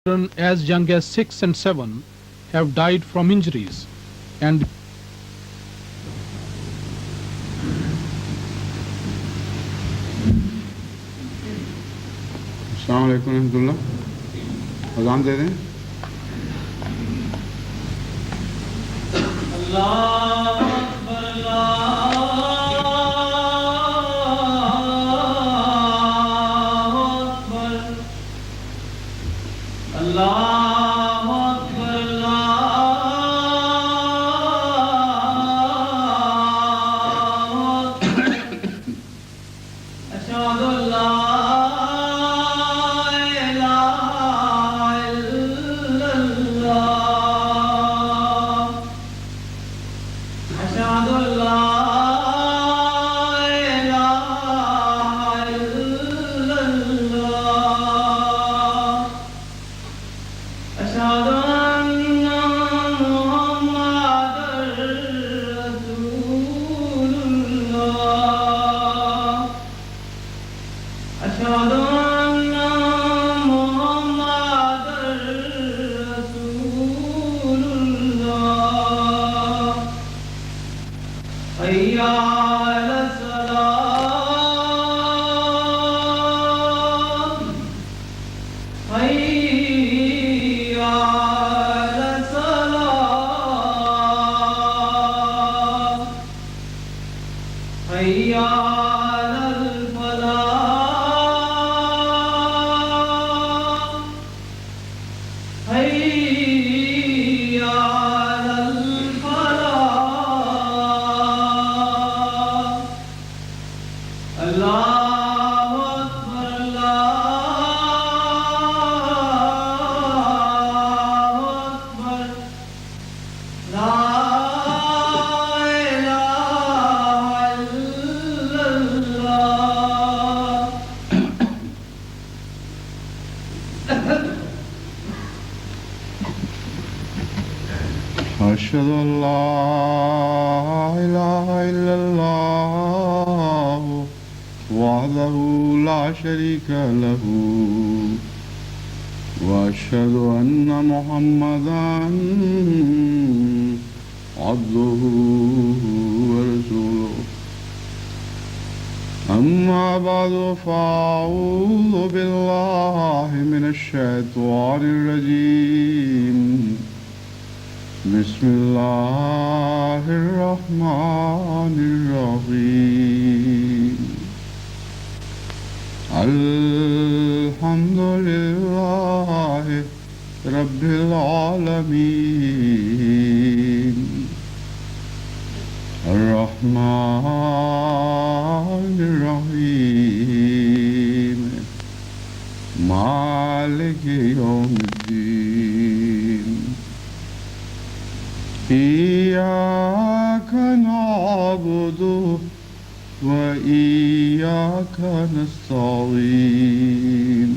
children as young as 6 and 7 have died from injuries, and السلام علیکم ورحمۃ اللہ. اذان دے دیں. اللہ اکبر اللہ اکبر اشہد ان لا أشهد أن لا إله إلا الله وحده لا شريك له وأشهد أن محمدا عبده ورسوله. أما بعد فأعوذ بالله من الشيطان الرجيم. بسم الله الرحمن الرحيم. الحمد لله رب العالمين الرحمن الرحيم مالك يوم الدين. إياك نعبد وإياك نستعين.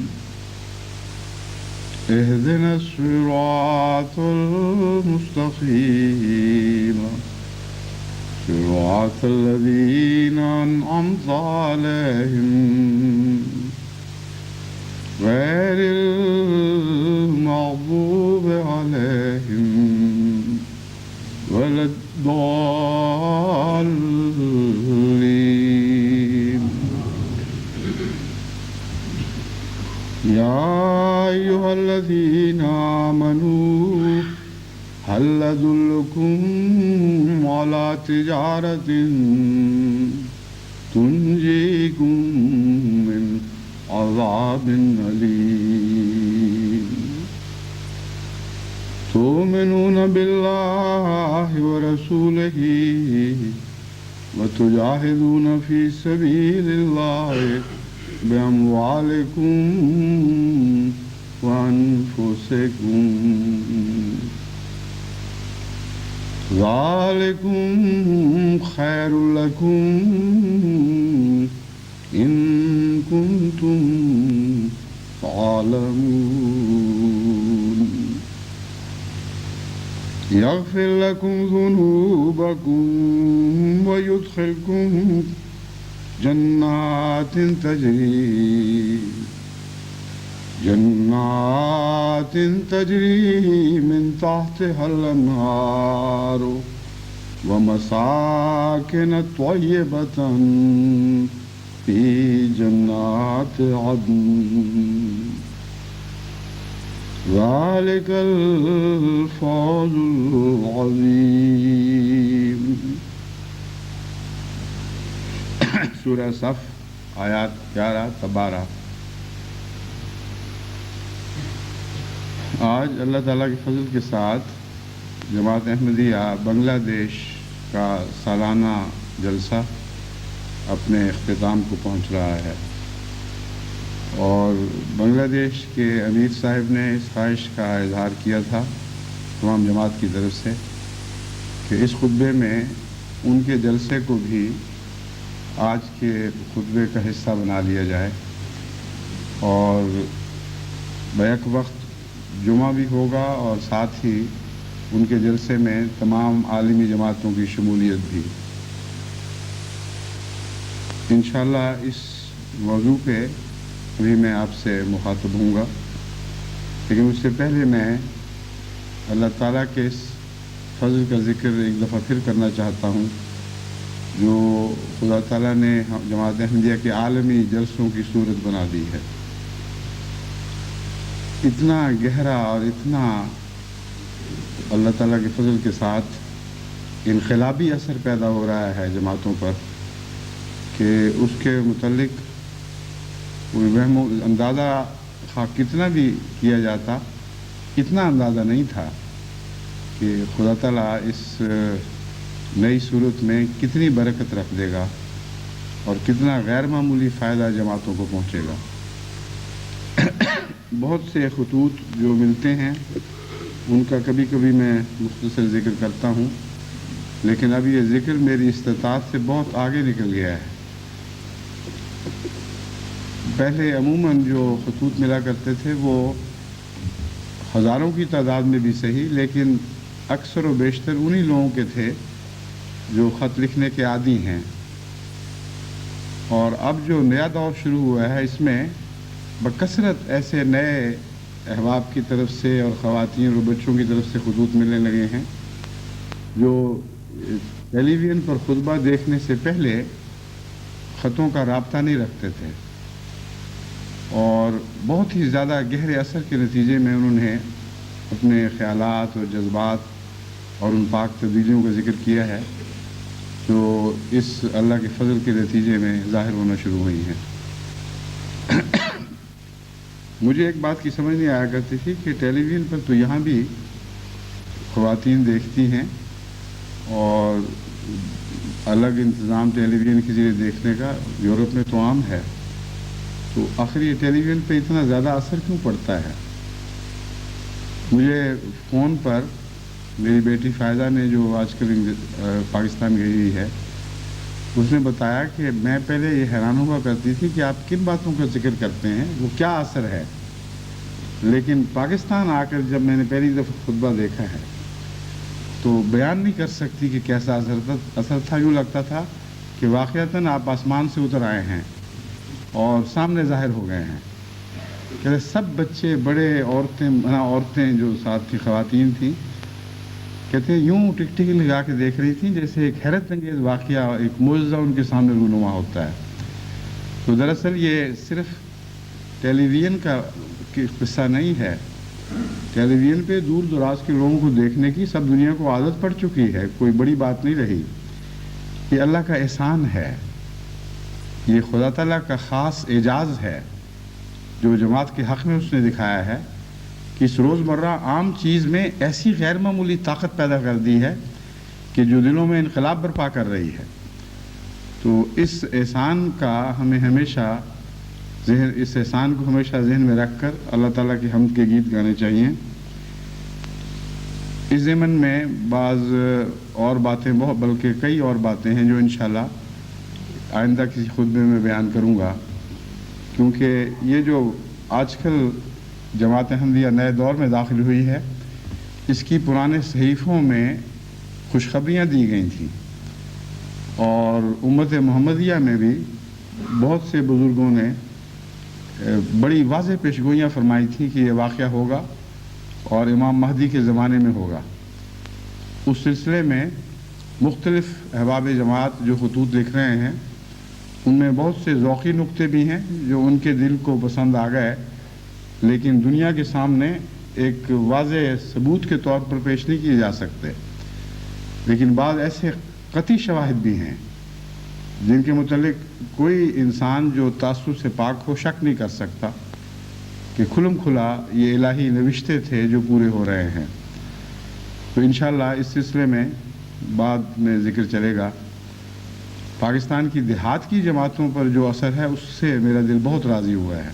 اهدنا الصراط المستقيم صراط الذين أنعمت عليهم غير المغضوب عليهم ولا الضالين. يا أيها الذين آمنوا هل أدلكم على تجارة تنجيكم من عذاب أليم تؤمنون بالله ورسوله وتجاهدون في سبيل الله بأموالكم وأنفسكم ذلكم خير لكم إن كنتم تعلمون. يغفر لكم ذنوبكم ويدخلكم جنات تجري جنات تجری من تحتها الانہار ومساکن طیبۃ فی جنات عدن ذالک الفوز العظیم۔ سورہ صف آیات 11 تا 12۔ آج اللہ تعالیٰ کے فضل کے ساتھ جماعت احمدیہ بنگلہ دیش کا سالانہ جلسہ اپنے اختتام کو پہنچ رہا ہے، اور بنگلہ دیش کے امیر صاحب نے اس خواہش کا اظہار کیا تھا تمام جماعت کی طرف سے کہ اس خطبے میں ان کے جلسے کو بھی آج کے خطبے کا حصہ بنا لیا جائے، اور بیک وقت جمعہ بھی ہوگا اور ساتھ ہی ان کے جلسے میں تمام عالمی جماعتوں کی شمولیت بھی۔ انشاءاللہ اس موضوع پہ ابھی میں آپ سے مخاطب ہوں گا، لیکن اس سے پہلے میں اللہ تعالیٰ کے اس فضل کا ذکر ایک دفعہ پھر کرنا چاہتا ہوں جو خدا تعالیٰ نے جماعت احمدیہ کے عالمی جلسوں کی صورت بنا دی ہے۔ اتنا گہرا اور اتنا اللہ تعالیٰ کے فضل کے ساتھ انقلابی اثر پیدا ہو رہا ہے جماعتوں پر کہ اس کے متعلق کوئی وہم اندازہ کتنا بھی کیا جاتا، اتنا اندازہ نہیں تھا کہ خدا تعالیٰ اس نئی صورت میں کتنی برکت رکھ دے گا اور کتنا غیر معمولی فائدہ جماعتوں کو پہنچے گا۔ بہت سے خطوط جو ملتے ہیں ان کا کبھی کبھی میں مختصر ذکر کرتا ہوں، لیکن اب یہ ذکر میری استطاعت سے بہت آگے نکل گیا ہے۔ پہلے عموماً جو خطوط ملا کرتے تھے وہ ہزاروں کی تعداد میں بھی صحیح، لیکن اکثر و بیشتر انہی لوگوں کے تھے جو خط لکھنے کے عادی ہیں، اور اب جو نیا دور شروع ہوا ہے اس میں بکثرت ایسے نئے احباب کی طرف سے اور خواتین اور بچوں کی طرف سے خطوط ملنے لگے ہیں جو ٹیلی ویژن پر خطبہ دیکھنے سے پہلے خطوں کا رابطہ نہیں رکھتے تھے، اور بہت ہی زیادہ گہرے اثر کے نتیجے میں انہوں نے اپنے خیالات اور جذبات اور ان پاک تبدیلیوں کا ذکر کیا ہے جو اس اللہ کے فضل کے نتیجے میں ظاہر ہونا شروع ہوئی ہیں۔ مجھے ایک بات کی سمجھ نہیں آیا کرتی تھی کہ ٹیلی ویژن پر تو یہاں بھی خواتین دیکھتی ہیں اور الگ انتظام ٹیلی ویژن کے ذریعے دیکھنے کا یورپ میں تو عام ہے، تو آخر یہ ٹیلی ویژن پہ اتنا زیادہ اثر کیوں پڑتا ہے؟ مجھے فون پر میری بیٹی فائدہ نے جو آج کل پاکستان گئی ہوئی ہے اس نے بتایا کہ میں پہلے یہ حیران ہوا کرتی تھی کہ آپ کن باتوں کا ذکر کرتے ہیں، وہ کیا اثر ہے، لیکن پاکستان آ کر جب میں نے پہلی دفعہ خطبہ دیکھا ہے تو بیان نہیں کر سکتی کہ کیسا اثر تھا۔ یوں لگتا تھا کہ واقعتاً آپ آسمان سے اتر آئے ہیں اور سامنے ظاہر ہو گئے ہیں۔ کہ سب بچے بڑے عورتیں جو ساتھ تھی خواتین تھیں، کہتے ہیں یوں ٹکٹکی لگا کے دیکھ رہی تھیں جیسے ایک حیرت انگیز واقعہ، ایک معجزہ ان کے سامنے رونما ہوتا ہے۔ تو دراصل یہ صرف ٹیلی ویژن کا قصہ نہیں ہے، ٹیلی ویژن پہ دور دراز کے لوگوں کو دیکھنے کی سب دنیا کو عادت پڑ چکی ہے، کوئی بڑی بات نہیں رہی۔ یہ اللہ کا احسان ہے، یہ خدا تعالیٰ کا خاص اعجاز ہے جو جماعت کے حق میں اس نے دکھایا ہے کہ اس روزمرہ عام چیز میں ایسی غیر معمولی طاقت پیدا کر دی ہے کہ جو دلوں میں انقلاب برپا کر رہی ہے۔ تو اس احسان کا ہمیں ہمیشہ ذہن میں رکھ کر اللہ تعالیٰ کی حمد کے گیت گانے چاہیے۔ اس ضمن میں بعض اور باتیں بلکہ کئی اور باتیں ہیں جو انشاءاللہ آئندہ کسی خطبے میں بیان کروں گا، کیونکہ یہ جو آج کل جماعت احمدیہ نئے دور میں داخل ہوئی ہے اس کی پرانے صحیفوں میں خوشخبریاں دی گئی تھیں، اور امت محمدیہ میں بھی بہت سے بزرگوں نے بڑی واضح پیشگوئیاں فرمائی تھیں کہ یہ واقعہ ہوگا اور امام مہدی کے زمانے میں ہوگا۔ اس سلسلے میں مختلف احباب جماعت جو خطوط لکھ رہے ہیں ان میں بہت سے ذوقی نقطے بھی ہیں جو ان کے دل کو پسند آ گئے، لیکن دنیا کے سامنے ایک واضح ثبوت کے طور پر پیش نہیں کیے جا سکتے۔ لیکن بعض ایسے قطعی شواہد بھی ہیں جن کے متعلق کوئی انسان جو تعصب سے پاک ہو شک نہیں کر سکتا کہ کھلم کھلا یہ الہی نوشتے تھے جو پورے ہو رہے ہیں۔ تو انشاءاللہ اس سلسلے میں بعد میں ذکر چلے گا۔ پاکستان کی دیہات کی جماعتوں پر جو اثر ہے اس سے میرا دل بہت راضی ہوا ہے۔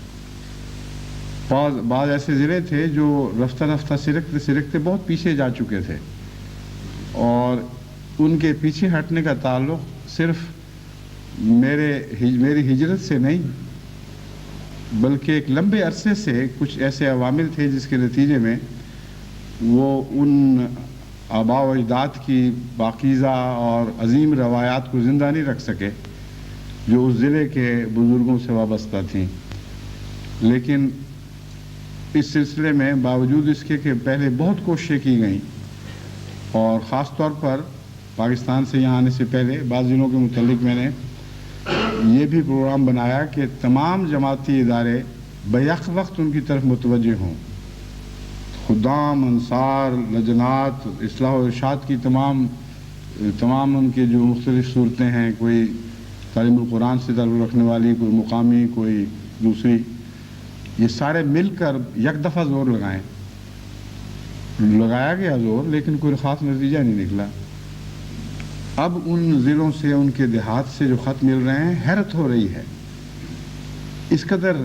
بعض ایسے ضلع تھے جو رفتہ رفتہ سرکتے سرکتے بہت پیچھے جا چکے تھے، اور ان کے پیچھے ہٹنے کا تعلق صرف میری ہجرت سے نہیں بلکہ ایک لمبے عرصے سے کچھ ایسے عوامل تھے جس کے نتیجے میں وہ ان آباء و اجداد کی پاکیزہ اور عظیم روایات کو زندہ نہیں رکھ سکے جو اس ضلع کے بزرگوں سے وابستہ تھیں۔ لیکن اس سلسلے میں باوجود اس کے کہ پہلے بہت کوششیں کی گئیں، اور خاص طور پر پاکستان سے یہاں آنے سے پہلے بعض ضلعوں کے متعلق میں نے یہ بھی پروگرام بنایا کہ تمام جماعتی ادارے بیک وقت ان کی طرف متوجہ ہوں۔ خدام، انصار، لجنات، اصلاح و ارشاد کی تمام ان کے جو مختلف صورتیں ہیں، کوئی تعلیم القرآن سے تعلق رکھنے والی، کوئی مقامی، کوئی دوسری، یہ سارے مل کر یک دفعہ زور لگایا گیا زور، لیکن کوئی خاص نتیجہ نہیں نکلا۔ اب ان ضلعوں سے، ان کے دیہات سے جو خط مل رہے ہیں، حیرت ہو رہی ہے۔ اس قدر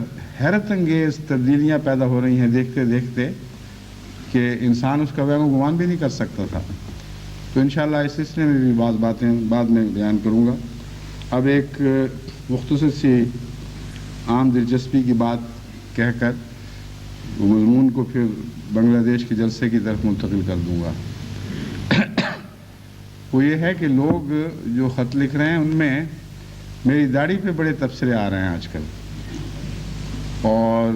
حیرت انگیز تبدیلیاں پیدا ہو رہی ہیں دیکھتے دیکھتے کہ انسان اس کا وہم و گمان بھی نہیں کر سکتا تھا۔ تو انشاءاللہ اس سلسلے میں بھی بعض باتیں بعد میں بیان کروں گا۔ اب ایک مختصر سی عام دلچسپی کی بات کہہ کر مضمون کو پھر بنگلہ دیش کے جلسے کی طرف منتقل کر دوں گا۔ وہ یہ ہے کہ لوگ جو خط لکھ رہے ہیں ان میں میری داڑھی پہ بڑے تبصرے آ رہے ہیں آج کل، اور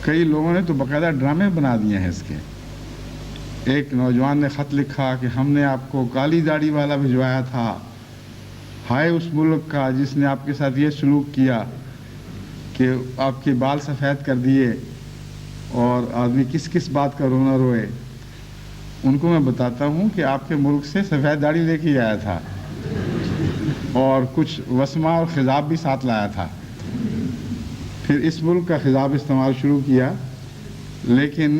کئی لوگوں نے تو باقاعدہ ڈرامے بنا دیے ہیں اس کے۔ ایک نوجوان نے خط لکھا کہ ہم نے آپ کو کالی داڑھی والا بھجوایا تھا، ہائے اس ملک کا جس نے آپ کے ساتھ یہ سلوک کیا کہ آپ کے بال سفید کر دیے، اور آدمی کس کس بات کا رونا روئے۔ ان کو میں بتاتا ہوں کہ آپ کے ملک سے سفید داڑھی لے کے آیا تھا اور کچھ وسمہ اور خضاب بھی ساتھ لایا تھا، پھر اس ملک کا خضاب استعمال شروع کیا۔ لیکن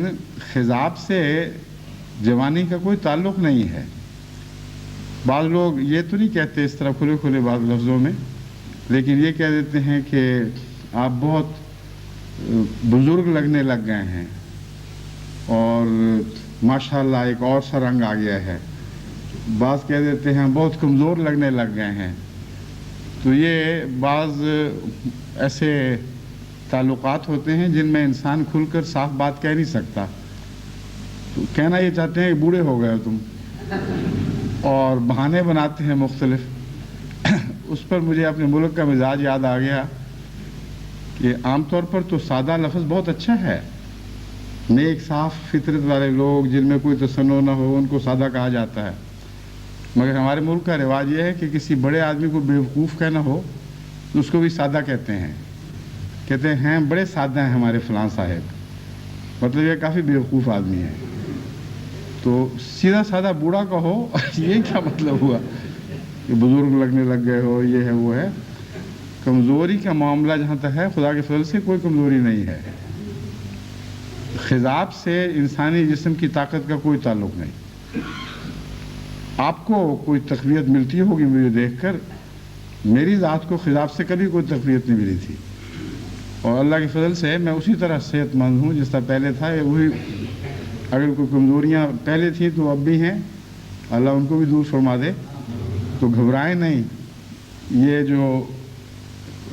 خضاب سے جوانی کا کوئی تعلق نہیں ہے۔ بعض لوگ یہ تو نہیں کہتے اس طرح کھلے کھلے بعض لفظوں میں، لیکن یہ کہہ دیتے ہیں کہ آپ بہت بزرگ لگنے لگ گئے ہیں، اور ماشاءاللہ ایک اور سا رنگ آ گیا ہے۔ بعض کہہ دیتے ہیں بہت کمزور لگنے لگ گئے ہیں۔ تو یہ بعض ایسے تعلقات ہوتے ہیں جن میں انسان کھل کر صاف بات کہہ نہیں سکتا۔ تو کہنا یہ چاہتے ہیں کہ بوڑھے ہو گئے ہو تم، اور بہانے بناتے ہیں مختلف۔ اس پر مجھے اپنے ملک کا مزاج یاد آ گیا کہ عام طور پر تو سادہ لفظ بہت اچھا ہے۔ نیک صاف فطرت والے لوگ جن میں کوئی تصنع نہ ہو ان کو سادہ کہا جاتا ہے، مگر ہمارے ملک کا رواج یہ ہے کہ کسی بڑے آدمی کو بیوقوف کہنا ہو تو اس کو بھی سادہ کہتے ہیں، کہتے ہیں بڑے سادہ ہیں ہمارے فلاں صاحب، مطلب یہ کافی بیوقوف آدمی ہے۔ تو سیدھا سادہ بوڑھا کہو یہ کیا مطلب ہوا کہ بزرگ لگنے لگ گئے ہو، یہ ہے وہ ہے۔ کمزوری کا معاملہ جہاں تک ہے، خدا کے فضل سے کوئی کمزوری نہیں ہے۔ خضاب سے انسانی جسم کی طاقت کا کوئی تعلق نہیں۔ آپ کو کوئی تقویت ملتی ہوگی مجھے دیکھ کر، میری ذات کو خضاب سے کبھی کوئی تقویت نہیں ملی تھی، اور اللہ کے فضل سے میں اسی طرح صحت مند ہوں جس طرح پہلے تھا۔ وہی اگر کوئی کمزوریاں پہلے تھیں تو اب بھی ہیں، اللہ ان کو بھی دور فرما دے۔ تو گھبرائیں نہیں، یہ جو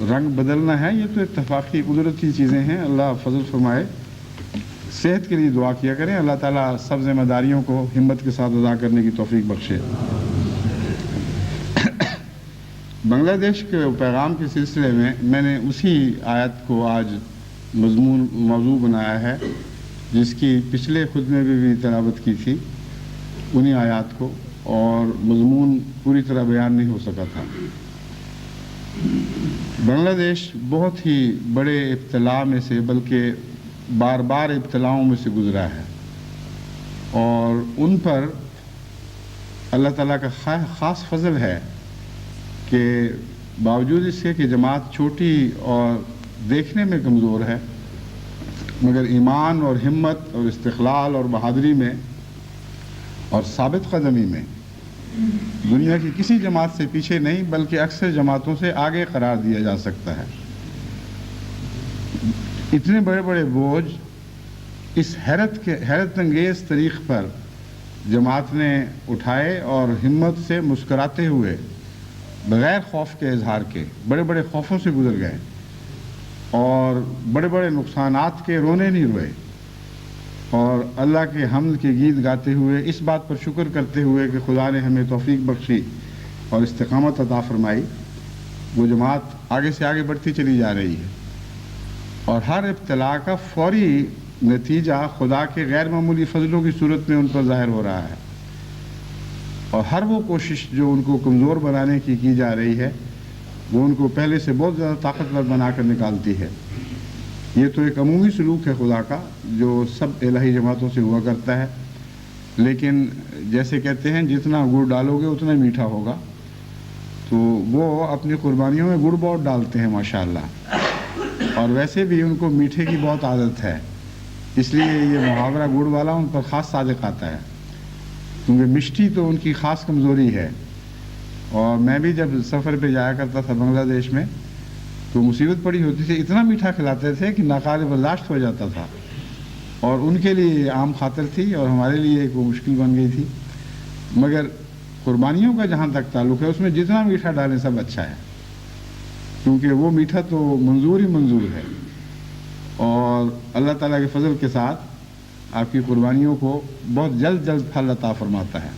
رنگ بدلنا ہے یہ تو اتفاقی قدرتی چیزیں ہیں، اللہ فضل فرمائے۔ صحت کے لیے دعا کیا کریں، اللہ تعالیٰ سب ذمہ داریوں کو ہمت کے ساتھ ادا کرنے کی توفیق بخشے۔ بنگلہ دیش کے پیغام کے سلسلے میں نے اسی آیت کو آج موضوع بنایا ہے جس کی پچھلے خطبے میں بھی تلاوت کی تھی، انہی آیات کو، اور مضمون پوری طرح بیان نہیں ہو سکا تھا۔ بنگلہ دیش بہت ہی بڑے ابتلا میں سے، بلکہ بار بار ابتلاؤں میں سے گزرا ہے، اور ان پر اللہ تعالیٰ کا خاص فضل ہے کہ باوجود اس کے کہ جماعت چھوٹی اور دیکھنے میں کمزور ہے، مگر ایمان اور ہمت اور استقلال اور بہادری میں اور ثابت قدمی میں دنیا کی کسی جماعت سے پیچھے نہیں، بلکہ اکثر جماعتوں سے آگے قرار دیا جا سکتا ہے۔ اتنے بڑے بڑے بوجھ اس حیرت انگیز طریق پر جماعت نے اٹھائے اور ہمت سے مسکراتے ہوئے بغیر خوف کے اظہار کے بڑے بڑے خوفوں سے گزر گئے، اور بڑے بڑے نقصانات کے رونے نہیں روئے، اور اللہ کے حمد کے گیت گاتے ہوئے اس بات پر شکر کرتے ہوئے کہ خدا نے ہمیں توفیق بخشی اور استقامت عطا فرمائی، وہ جماعت آگے سے آگے بڑھتی چلی جا رہی ہے، اور ہر ابتلا کا فوری نتیجہ خدا کے غیر معمولی فضلوں کی صورت میں ان پر ظاہر ہو رہا ہے، اور ہر وہ کوشش جو ان کو کمزور بنانے کی جا رہی ہے وہ ان کو پہلے سے بہت زیادہ طاقتور بنا کر نکالتی ہے۔ یہ تو ایک عمومی سلوک ہے خدا کا جو سب الہی جماعتوں سے ہوا کرتا ہے، لیکن جیسے کہتے ہیں جتنا گڑ ڈالو گے اتنا میٹھا ہوگا، تو وہ اپنی قربانیوں میں گڑ بہت ڈالتے ہیں ماشاءاللہ، اور ویسے بھی ان کو میٹھے کی بہت عادت ہے، اس لیے یہ محاورہ گڑ والا ان پر خاص صادق آتا ہے، کیونکہ مشٹی تو ان کی خاص کمزوری ہے۔ اور میں بھی جب سفر پہ جایا کرتا تھا بنگلہ دیش میں تو مصیبت پڑی ہوتی تھی، اتنا میٹھا کھلاتے تھے کہ ناقابل برداشت ہو جاتا تھا، اور ان کے لیے عام خاطر تھی اور ہمارے لیے ایک وہ مشکل بن گئی تھی۔ مگر قربانیوں کا جہاں تک تعلق ہے اس میں جتنا میٹھا ڈالیں سب اچھا ہے، کیونکہ وہ میٹھا تو منظور ہی منظور ہے، اور اللہ تعالیٰ کے فضل کے ساتھ آپ کی قربانیوں کو بہت جلد پھل عطا فرماتا ہے۔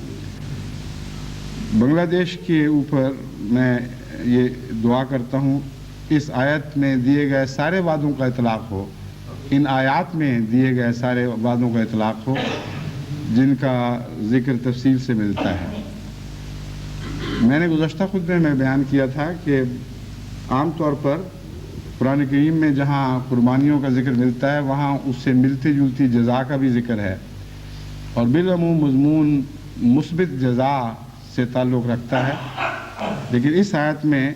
بنگلہ دیش کے اوپر میں یہ دعا کرتا ہوں اس آیت میں دیے گئے سارے وعدوں کا اطلاق ہو، ان آیات میں دیے گئے سارے وعدوں کا اطلاق ہو جن کا ذکر تفصیل سے ملتا ہے۔ میں نے گزشتہ خطبے میں بیان کیا تھا کہ عام طور پر قرآن کریم میں جہاں قربانیوں کا ذکر ملتا ہے وہاں اس سے ملتی جلتی جزا کا بھی ذکر ہے، اور بالعموم مضمون مثبت جزا سے تعلق رکھتا ہے، لیکن اس آیت میں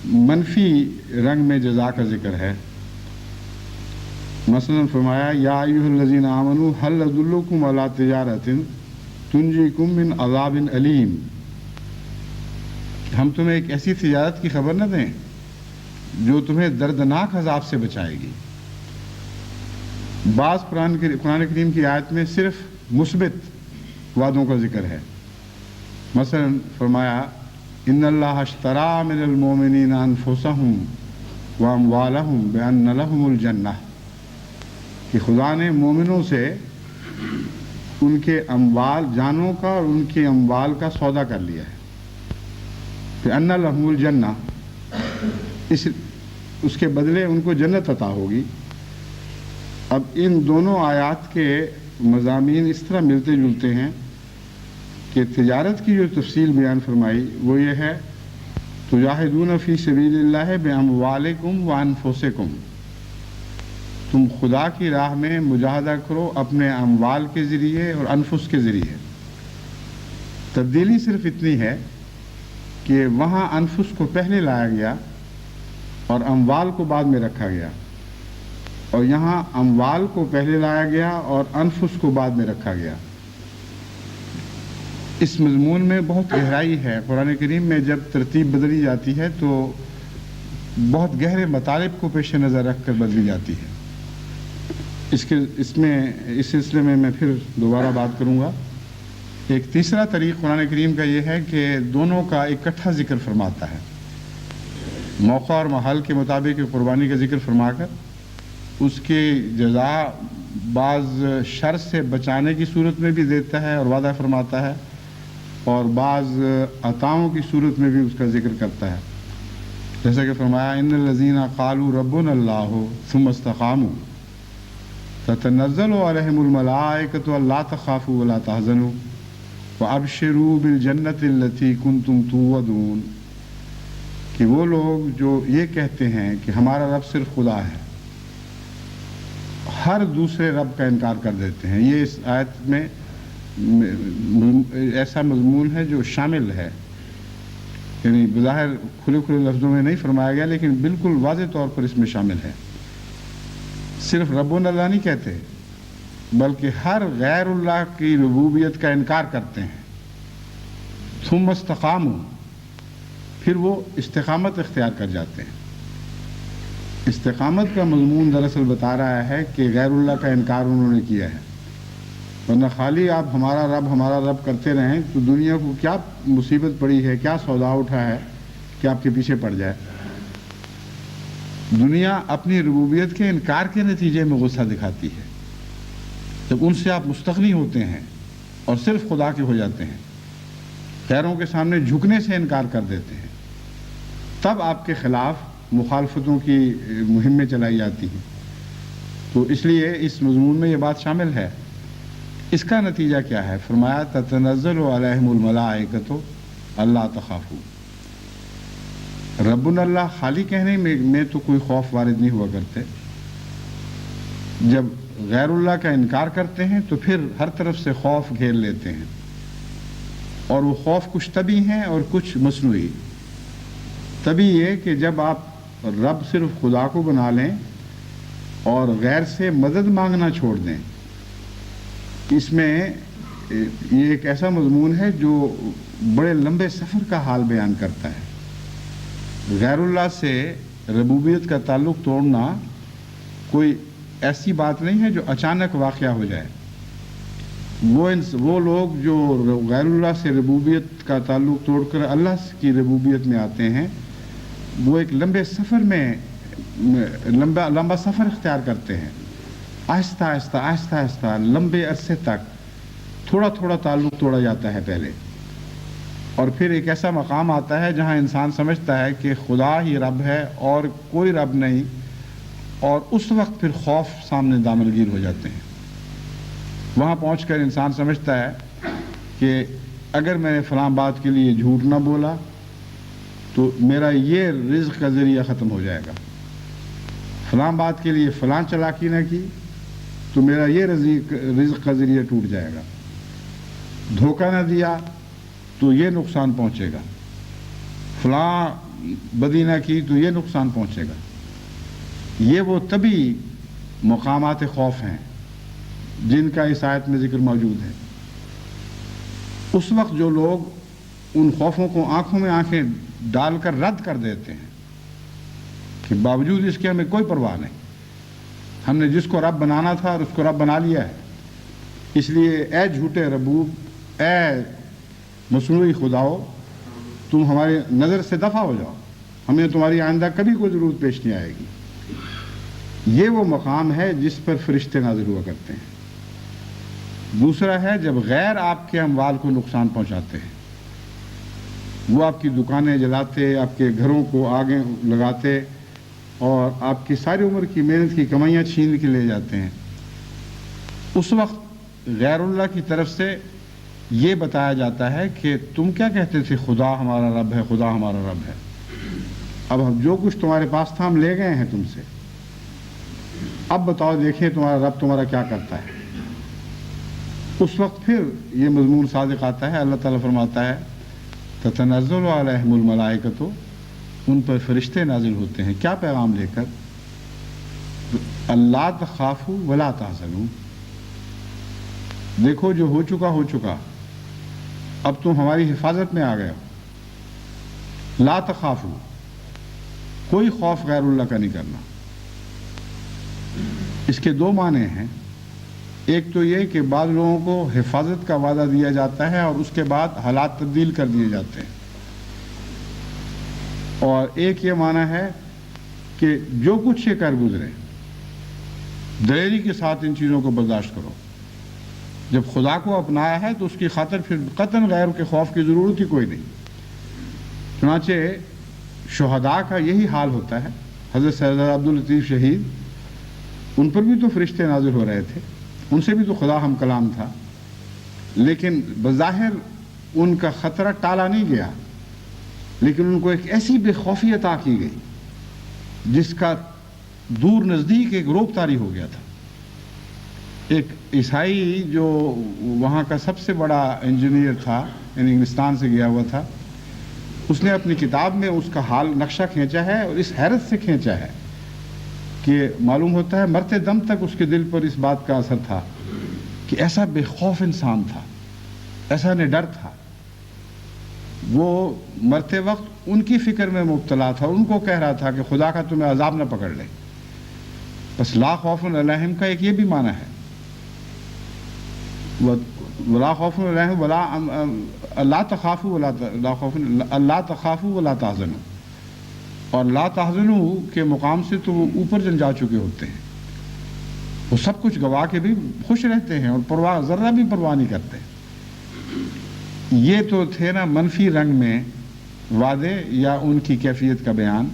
منفی رنگ میں جزا کا ذکر ہے۔ مثلا فرمایا یا ایھا الذین آمنوا ھل ادلکم علی تجارۃ تنجیکم من عذاب علیم، ہم تمہیں ایک ایسی تجارت کی خبر نہ دیں جو تمہیں دردناک عذاب سے بچائے گی۔ بعض قرآن کریم کی آیت میں صرف مثبت وعدوں کا ذکر ہے، مثلا فرمایا ان اللہ اشتری من المؤمنین انفسہم واموالہم بان لہم الجنہ، کہ خدا نے مومنوں سے ان کے اموال، جانوں کا اور ان کے اموال کا سودا کر لیا ہے، بان لہم الجنہ، اس کے بدلے ان کو جنت عطا ہوگی۔ اب ان دونوں آیات کے مضامین اس طرح ملتے جلتے ہیں کہ تجارت کی جو تفصیل بیان فرمائی وہ یہ ہے تجاہدون فی سبیل اللہ باموالکم وانفسکم، تم خدا کی راہ میں مجاہدہ کرو اپنے اموال کے ذریعے اور انفس کے ذریعے۔ تبدیلی صرف اتنی ہے کہ وہاں انفس کو پہلے لایا گیا اور اموال کو بعد میں رکھا گیا، اور یہاں اموال کو پہلے لایا گیا اور انفس کو بعد میں رکھا گیا۔ اس مضمون میں بہت گہرائی ہے، قرآن کریم میں جب ترتیب بدلی جاتی ہے تو بہت گہرے مطالب کو پیش نظر رکھ کر بدلی جاتی ہے۔ اس سلسلے میں پھر دوبارہ بات کروں گا۔ ایک تیسرا طریق قرآن کریم کا یہ ہے کہ دونوں کا اکٹھا ذکر فرماتا ہے، موقع اور محل کے مطابق قربانی کا ذکر فرما کر اس کی جزا بعض شر سے بچانے کی صورت میں بھی دیتا ہے اور وعدہ فرماتا ہے، اور بعض عطاؤں کی صورت میں بھی اس کا ذکر کرتا ہے، جیسا کہ فرمایا ان الذین قالوا ربنا اللہ ثم استقاموا تتنزل علیہم الملائکۃ الا تخافوا ولا تحزنوا وابشروا بالجنۃ التی کنتم توعدون، کہ وہ لوگ جو یہ کہتے ہیں کہ ہمارا رب صرف خدا ہے، ہر دوسرے رب کا انکار کر دیتے ہیں۔ یہ اس آیت میں ایسا مضمون ہے جو شامل ہے، یعنی بظاہر کھلے کھلے لفظوں میں نہیں فرمایا گیا لیکن بالکل واضح طور پر اس میں شامل ہے۔ صرف ربنا اللہ نہیں کہتے بلکہ ہر غیر اللہ کی ربوبیت کا انکار کرتے ہیں۔ ثم استقاموا، پھر وہ استقامت اختیار کر جاتے ہیں۔ استقامت کا مضمون دراصل بتا رہا ہے کہ غیر اللہ کا انکار انہوں نے کیا ہے، ورنہ خالی آپ ہمارا رب کرتے رہیں تو دنیا کو کیا مصیبت پڑی ہے، کیا سودا اٹھا ہے کہ آپ کے پیچھے پڑ جائے۔ دنیا اپنی ربوبیت کے انکار کے نتیجے میں غصہ دکھاتی ہے، جب ان سے آپ مستغنی ہوتے ہیں اور صرف خدا کے ہو جاتے ہیں، غیروں کے سامنے جھکنے سے انکار کر دیتے ہیں، تب آپ کے خلاف مخالفتوں کی مہمیں چلائی جاتی ہیں۔ تو اس لیے اس مضمون میں یہ بات شامل ہے۔ اس کا نتیجہ کیا ہے؟ فرمایا تتنزل علیہم الملائکۃ الا تخافوا، ربنا اللہ خالی کہنے میں تو کوئی خوف وارد نہیں ہوا کرتے، جب غیر اللہ کا انکار کرتے ہیں تو پھر ہر طرف سے خوف گھیر لیتے ہیں، اور وہ خوف کچھ طبعی ہیں اور کچھ مصنوعی۔ طبعی یہ کہ جب آپ رب صرف خدا کو بنا لیں اور غیر سے مدد مانگنا چھوڑ دیں، اس میں یہ ایک ایسا مضمون ہے جو بڑے لمبے سفر کا حال بیان کرتا ہے۔ غیر اللہ سے ربوبیت کا تعلق توڑنا کوئی ایسی بات نہیں ہے جو اچانک واقعہ ہو جائے۔ وہ لوگ جو غیر اللہ سے ربوبیت کا تعلق توڑ کر اللہ کی ربوبیت میں آتے ہیں، وہ ایک لمبے سفر میں لمبا سفر اختیار کرتے ہیں، آہستہ آہستہ لمبے عرصے تک تھوڑا تھوڑا تعلق توڑا جاتا ہے پہلے، اور پھر ایک ایسا مقام آتا ہے جہاں انسان سمجھتا ہے کہ خدا ہی رب ہے اور کوئی رب نہیں، اور اس وقت پھر خوف سامنے دامنگیر ہو جاتے ہیں۔ وہاں پہنچ کر انسان سمجھتا ہے کہ اگر میں نے فلاں بات کے لیے جھوٹ نہ بولا تو میرا یہ رزق کا ذریعہ ختم ہو جائے گا، فلاں بات کے لیے فلاں چالاکی نہ کی تو میرا یہ رزق کا ذریعہ ٹوٹ جائے گا، دھوکہ نہ دیا تو یہ نقصان پہنچے گا، فلاں بدی نہ کی تو یہ نقصان پہنچے گا۔ یہ وہ طبعی مقامات خوف ہیں جن کا اس آیت میں ذکر موجود ہے۔ اس وقت جو لوگ ان خوفوں کو آنکھوں میں آنکھیں ڈال کر رد کر دیتے ہیں کہ باوجود اس کے ہمیں کوئی پرواہ نہیں، ہم نے جس کو رب بنانا تھا اور اس کو رب بنا لیا ہے، اس لیے اے جھوٹے ربوب، اے مصنوعی خداؤ، تم ہماری نظر سے دفع ہو جاؤ، ہمیں تمہاری آئندہ کبھی کوئی ضرورت پیش نہیں آئے گی۔ یہ وہ مقام ہے جس پر فرشتے نازل ہوا کرتے ہیں۔ دوسرا ہے جب غیر آپ کے اموال کو نقصان پہنچاتے ہیں، وہ آپ کی دکانیں جلاتے، آپ کے گھروں کو آگے لگاتے اور آپ کی ساری عمر کی محنت کی کمائیاں چھین کے لے جاتے ہیں، اس وقت غیر اللہ کی طرف سے یہ بتایا جاتا ہے کہ تم کیا کہتے تھے خدا ہمارا رب ہے، خدا ہمارا رب ہے، اب ہم جو کچھ تمہارے پاس تھا ہم لے گئے ہیں تم سے، اب بتاؤ دیکھیں تمہارا رب تمہارا کیا کرتا ہے۔ اس وقت پھر یہ مضمون صادق آتا ہے، اللہ تعالیٰ فرماتا ہے تتنزل علیہم الملائکۃ، ان پر فرشتے نازل ہوتے ہیں، کیا پیغام لے کر؟ اللہ تخافوا ولا تحزنوا، دیکھو جو ہو چکا، اب تم ہماری حفاظت میں آ گئے ہو۔ لا تخافوا، کوئی خوف غیر اللہ کا نہیں کرنا۔ اس کے دو معنی ہیں، ایک تو یہ کہ بعض لوگوں کو حفاظت کا وعدہ دیا جاتا ہے اور اس کے بعد حالات تبدیل کر دیے جاتے ہیں، اور ایک یہ معنی ہے کہ جو کچھ یہ کر گزرے دلیری کے ساتھ ان چیزوں کو برداشت کرو، جب خدا کو اپنایا ہے تو اس کی خاطر پھر قطعاً غیر کے خوف کی ضرورت ہی کوئی نہیں۔ چنانچہ شہداء کا یہی حال ہوتا ہے۔ حضرت سید عبداللطیف شہید، ان پر بھی تو فرشتے نازل ہو رہے تھے، ان سے بھی تو خدا ہم کلام تھا، لیکن بظاہر ان کا خطرہ ٹالا نہیں گیا، لیکن ان کو ایک ایسی بے خوفی عطا کی گئی جس کا دور نزدیک ایک روپ طاری ہو گیا تھا۔ ایک عیسائی جو وہاں کا سب سے بڑا انجینئر تھا، یعنی انگلستان سے گیا ہوا تھا، اس نے اپنی کتاب میں اس کا حال نقشہ کھینچا ہے، اور اس حیرت سے کھینچا ہے کہ معلوم ہوتا ہے مرتے دم تک اس کے دل پر اس بات کا اثر تھا کہ ایسا بے خوف انسان تھا، ایسا نڈر تھا۔ وہ مرتے وقت ان کی فکر میں مبتلا تھا، ان کو کہہ رہا تھا کہ خدا کا تمہیں عذاب نہ پکڑ لے۔ بس لا خوف علیہم کا ایک یہ بھی معنی ہے، ولا خوف علیہم ولا لا تخافوا ولا لا تخافوا ولا تحزنوا، اور لا تحزنوا کے مقام سے تو وہ اوپر جا چکے ہوتے ہیں، وہ سب کچھ گوا کے بھی خوش رہتے ہیں اور پرواہ ذرہ بھی پرواہ نہیں کرتے۔ یہ تو تھے نا منفی رنگ میں وعدے یا ان کی کیفیت کا بیان۔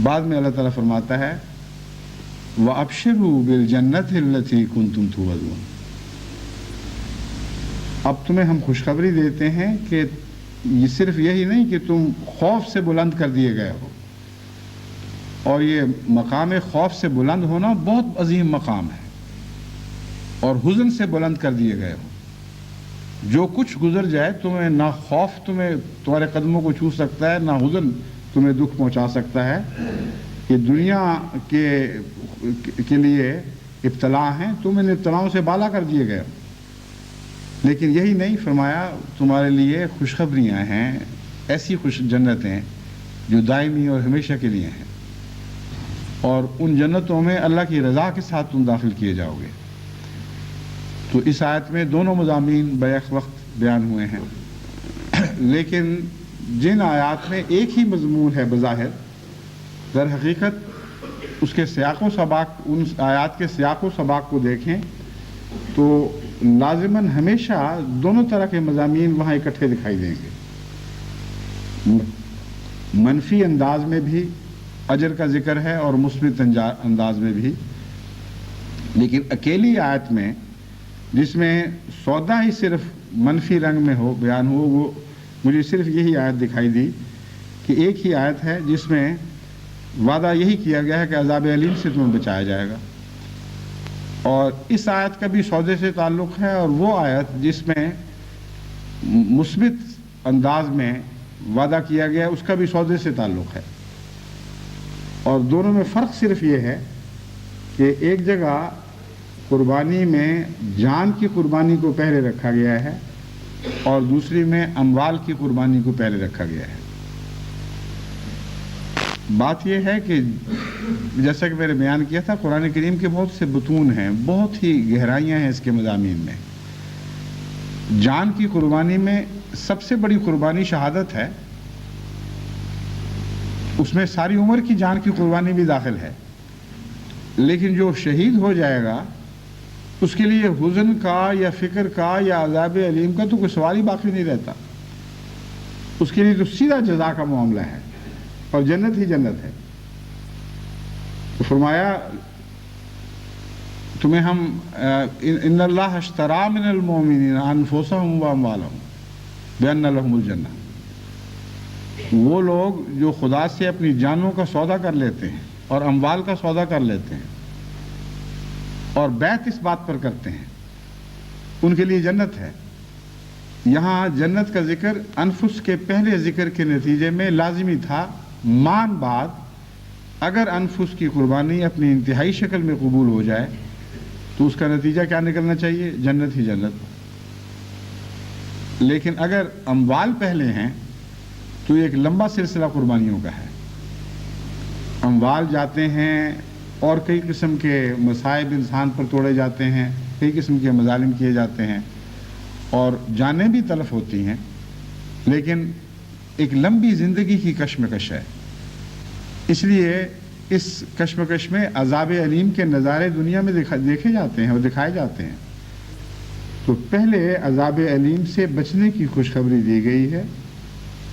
بعد میں اللہ تعالیٰ فرماتا ہے وَأَبْشِرُوا بِالْجَنَّةِ الَّتِي كُنْتُمْ تُوعَدُونَ، اب تمہیں ہم خوشخبری دیتے ہیں کہ یہ صرف یہی نہیں کہ تم خوف سے بلند کر دیے گئے ہو، اور یہ مقام خوف سے بلند ہونا بہت عظیم مقام ہے، اور حزن سے بلند کر دیے گئے ہو۔ جو کچھ گزر جائے تمہیں نہ خوف تمہارے قدموں کو چھو سکتا ہے، نہ حزن تمہیں دکھ پہنچا سکتا ہے۔ کہ دنیا کے لیے ابتلا ہیں، تم ان ابتلاؤں سے بالا کر دیے گئے ہو، لیکن یہی نہیں، فرمایا تمہارے لیے خوشخبریاں ہیں، ایسی خوش جنتیں جو دائمی اور ہمیشہ کے لیے ہیں، اور ان جنتوں میں اللہ کی رضا کے ساتھ تم داخل کیے جاؤ گے۔ تو اس آیت میں دونوں مضامین بیک وقت بیان ہوئے ہیں، لیکن جن آیات میں ایک ہی مضمون ہے بظاہر، در حقیقت اس کے سیاق و سباق، ان آیات کے سیاق و سباق کو دیکھیں تو لازماً ہمیشہ دونوں طرح کے مضامین وہاں اکٹھے دکھائی دیں گے۔ منفی انداز میں بھی اجر کا ذکر ہے اور مثبت انداز میں بھی، لیکن اکیلی آیت میں جس میں سودا ہی صرف منفی رنگ میں ہو بیان ہو، وہ مجھے صرف یہی آیت دکھائی دی کہ ایک ہی آیت ہے جس میں وعدہ یہی کیا گیا ہے کہ عذاب علیم سے تمہیں بچایا جائے گا، اور اس آیت کا بھی سودے سے تعلق ہے، اور وہ آیت جس میں مثبت انداز میں وعدہ کیا گیا اس کا بھی سودے سے تعلق ہے۔ اور دونوں میں فرق صرف یہ ہے کہ ایک جگہ قربانی میں جان کی قربانی کو پہلے رکھا گیا ہے، اور دوسری میں اموال کی قربانی کو پہلے رکھا گیا ہے۔ بات یہ ہے کہ جیسا کہ میں نے بیان کیا تھا، قرآن کریم کے بہت سے بطون ہیں، بہت ہی گہرائیاں ہیں اس کے مضامین میں۔ جان کی قربانی میں سب سے بڑی قربانی شہادت ہے، اس میں ساری عمر کی جان کی قربانی بھی داخل ہے، لیکن جو شہید ہو جائے گا اس کے لیے حزن کا یا فکر کا یا عذاب علیم کا تو کوئی سوال ہی باقی نہیں رہتا، اس کے لیے تو سیدھا جزا کا معاملہ ہے اور جنت ہی جنت ہے۔ تو فرمایا تمہیں ہم ان اللہ اشتری من المؤمنین انفسهم واموالهم بان لهم الجنہ، وہ لوگ جو خدا سے اپنی جانوں کا سودا کر لیتے ہیں اور اموال کا سودا کر لیتے ہیں اور بیعت اس بات پر کرتے ہیں، ان کے لیے جنت ہے۔ یہاں جنت کا ذکر انفس کے پہلے ذکر کے نتیجے میں لازمی تھا، مان بعد اگر انفس کی قربانی اپنی انتہائی شکل میں قبول ہو جائے تو اس کا نتیجہ کیا نکلنا چاہیے؟ جنت ہی جنت۔ لیکن اگر اموال پہلے ہیں تو یہ ایک لمبا سلسلہ قربانیوں کا ہے، اموال جاتے ہیں اور کئی قسم کے مصائب انسان پر توڑے جاتے ہیں، کئی قسم کے مظالم کیے جاتے ہیں اور جانیں بھی تلف ہوتی ہیں، لیکن ایک لمبی زندگی کی کشمکش ہے۔ اس لیے اس کشمکش میں عذاب علیم کے نظارے دنیا میں دیکھے جاتے ہیں اور دکھائے جاتے ہیں، تو پہلے عذاب علیم سے بچنے کی خوشخبری دی گئی ہے،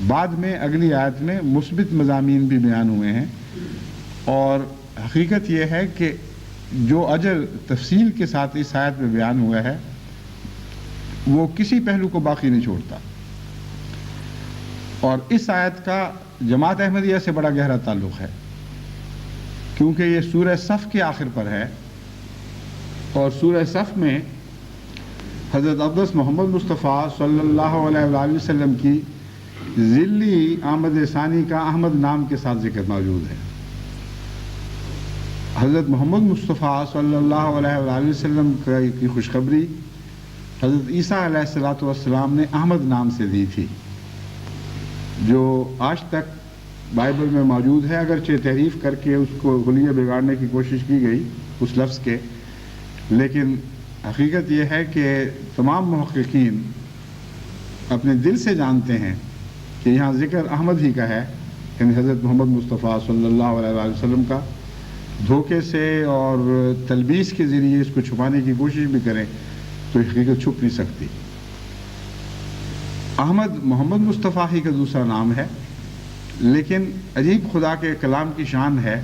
بعد میں اگلی آیت میں مثبت مضامین بھی بیان ہوئے ہیں، اور حقیقت یہ ہے کہ جو اجر تفصیل کے ساتھ اس آیت میں بیان ہوا ہے وہ کسی پہلو کو باقی نہیں چھوڑتا، اور اس آیت کا جماعت احمدیہ سے بڑا گہرا تعلق ہے، کیونکہ یہ سورہ صف کے آخر پر ہے، اور سورہ صف میں حضرت اقدس محمد مصطفیٰ صلی اللہ علیہ وآلہ وسلم کی ذلی آمد ثانی کا احمد نام کے ساتھ ذکر موجود ہے۔ حضرت محمد مصطفیٰ صلی اللہ علیہ وآلہ وسلم کی خوشخبری حضرت عیسیٰ علیہ السلام نے احمد نام سے دی تھی، جو آج تک بائبل میں موجود ہے، اگرچہ تحریف کر کے اس کو غلیہ بگاڑنے کی کوشش کی گئی اس لفظ کے، لیکن حقیقت یہ ہے کہ تمام محققین اپنے دل سے جانتے ہیں کہ یہاں ذکر احمد ہی کا ہے، یعنی حضرت محمد مصطفیٰ صلی اللہ علیہ وآلہ وسلم کا۔ دھوکے سے اور تلبیس کے ذریعے اس کو چھپانے کی کوشش بھی کریں تو حقیقت چھپ نہیں سکتی۔ احمد محمد مصطفیٰ ہی کا دوسرا نام ہے، لیکن عجیب خدا کے کلام کی شان ہے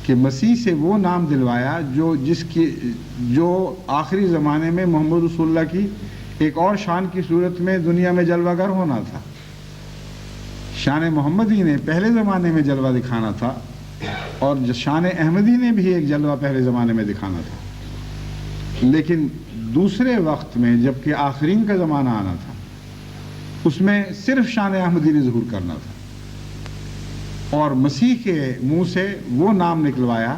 کہ مسیح سے وہ نام دلوایا جو آخری زمانے میں محمد رسول اللہ کی ایک اور شان کی صورت میں دنیا میں جلوہ گر ہونا تھا۔ شان محمدی نے پہلے زمانے میں جلوہ دکھانا تھا، اور شان احمدی نے بھی ایک جلوہ پہلے زمانے میں دکھانا تھا، لیکن دوسرے وقت میں جب کہ آخرین کا زمانہ آنا تھا اس میں صرف شان احمدی نے ظہور کرنا تھا، اور مسیح کے منہ سے وہ نام نکلوایا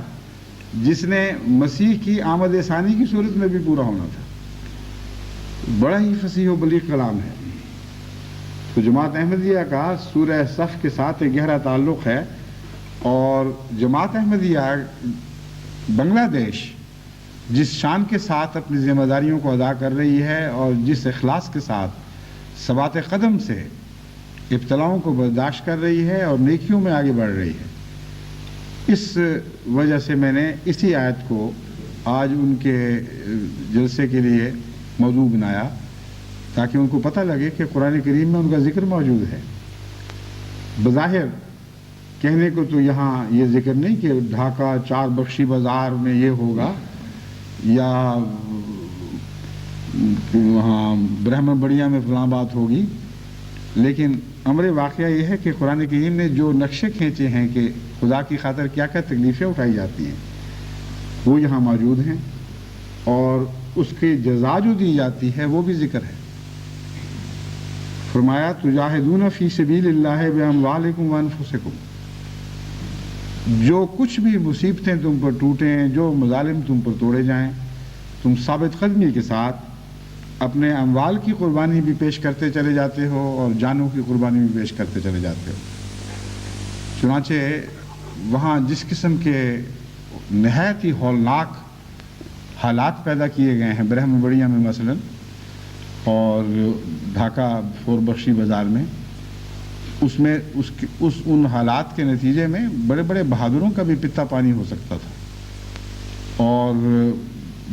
جس نے مسیح کی آمد ثانی کی صورت میں بھی پورا ہونا تھا۔ بڑا ہی فصیح و بلیغ کلام ہے۔ تو جماعت احمدیہ کا سورہ صف کے ساتھ ایک گہرا تعلق ہے، اور جماعت احمدیہ بنگلہ دیش جس شان کے ساتھ اپنی ذمہ داریوں کو ادا کر رہی ہے اور جس اخلاص کے ساتھ ثبات قدم سے ابتلاؤں کو برداشت کر رہی ہے اور نیکیوں میں آگے بڑھ رہی ہے، اس وجہ سے میں نے اسی آیت کو آج ان کے جلسے کے لیے موضوع بنایا، تاکہ ان کو پتہ لگے کہ قرآن کریم میں ان کا ذکر موجود ہے۔ بظاہر کہنے کو تو یہاں یہ ذکر نہیں کہ ڈھاکہ چار بخشی بازار میں یہ ہوگا یا وہاں برہمن بڑیا میں فلاں بات ہوگی، لیکن امر واقعہ یہ ہے کہ قرآن کریم نے جو نقشے کھینچے ہیں کہ خدا کی خاطر کیا کیا تکلیفیں اٹھائی جاتی ہیں وہ یہاں موجود ہیں، اور اس کی جزا جو دی جاتی ہے وہ بھی ذکر ہے۔ فرمایا تجاہدون فی سبیل اللہ باموالکم وانفسکم، جو کچھ بھی مصیبتیں تم پر ٹوٹیں، جو مظالم تم پر توڑے جائیں، تم ثابت قدمی کے ساتھ اپنے اموال کی قربانی بھی پیش کرتے چلے جاتے ہو اور جانوں کی قربانی بھی پیش کرتے چلے جاتے ہو۔ چنانچہ وہاں جس قسم کے نہایت ہی ہولناک حالات پیدا کیے گئے ہیں برہمن بڑیا میں مثلا اور ڈھاکہ فور بخشی بازار میں، اس میں ان حالات کے نتیجے میں بڑے بڑے بہادروں کا بھی پتا پانی ہو سکتا تھا، اور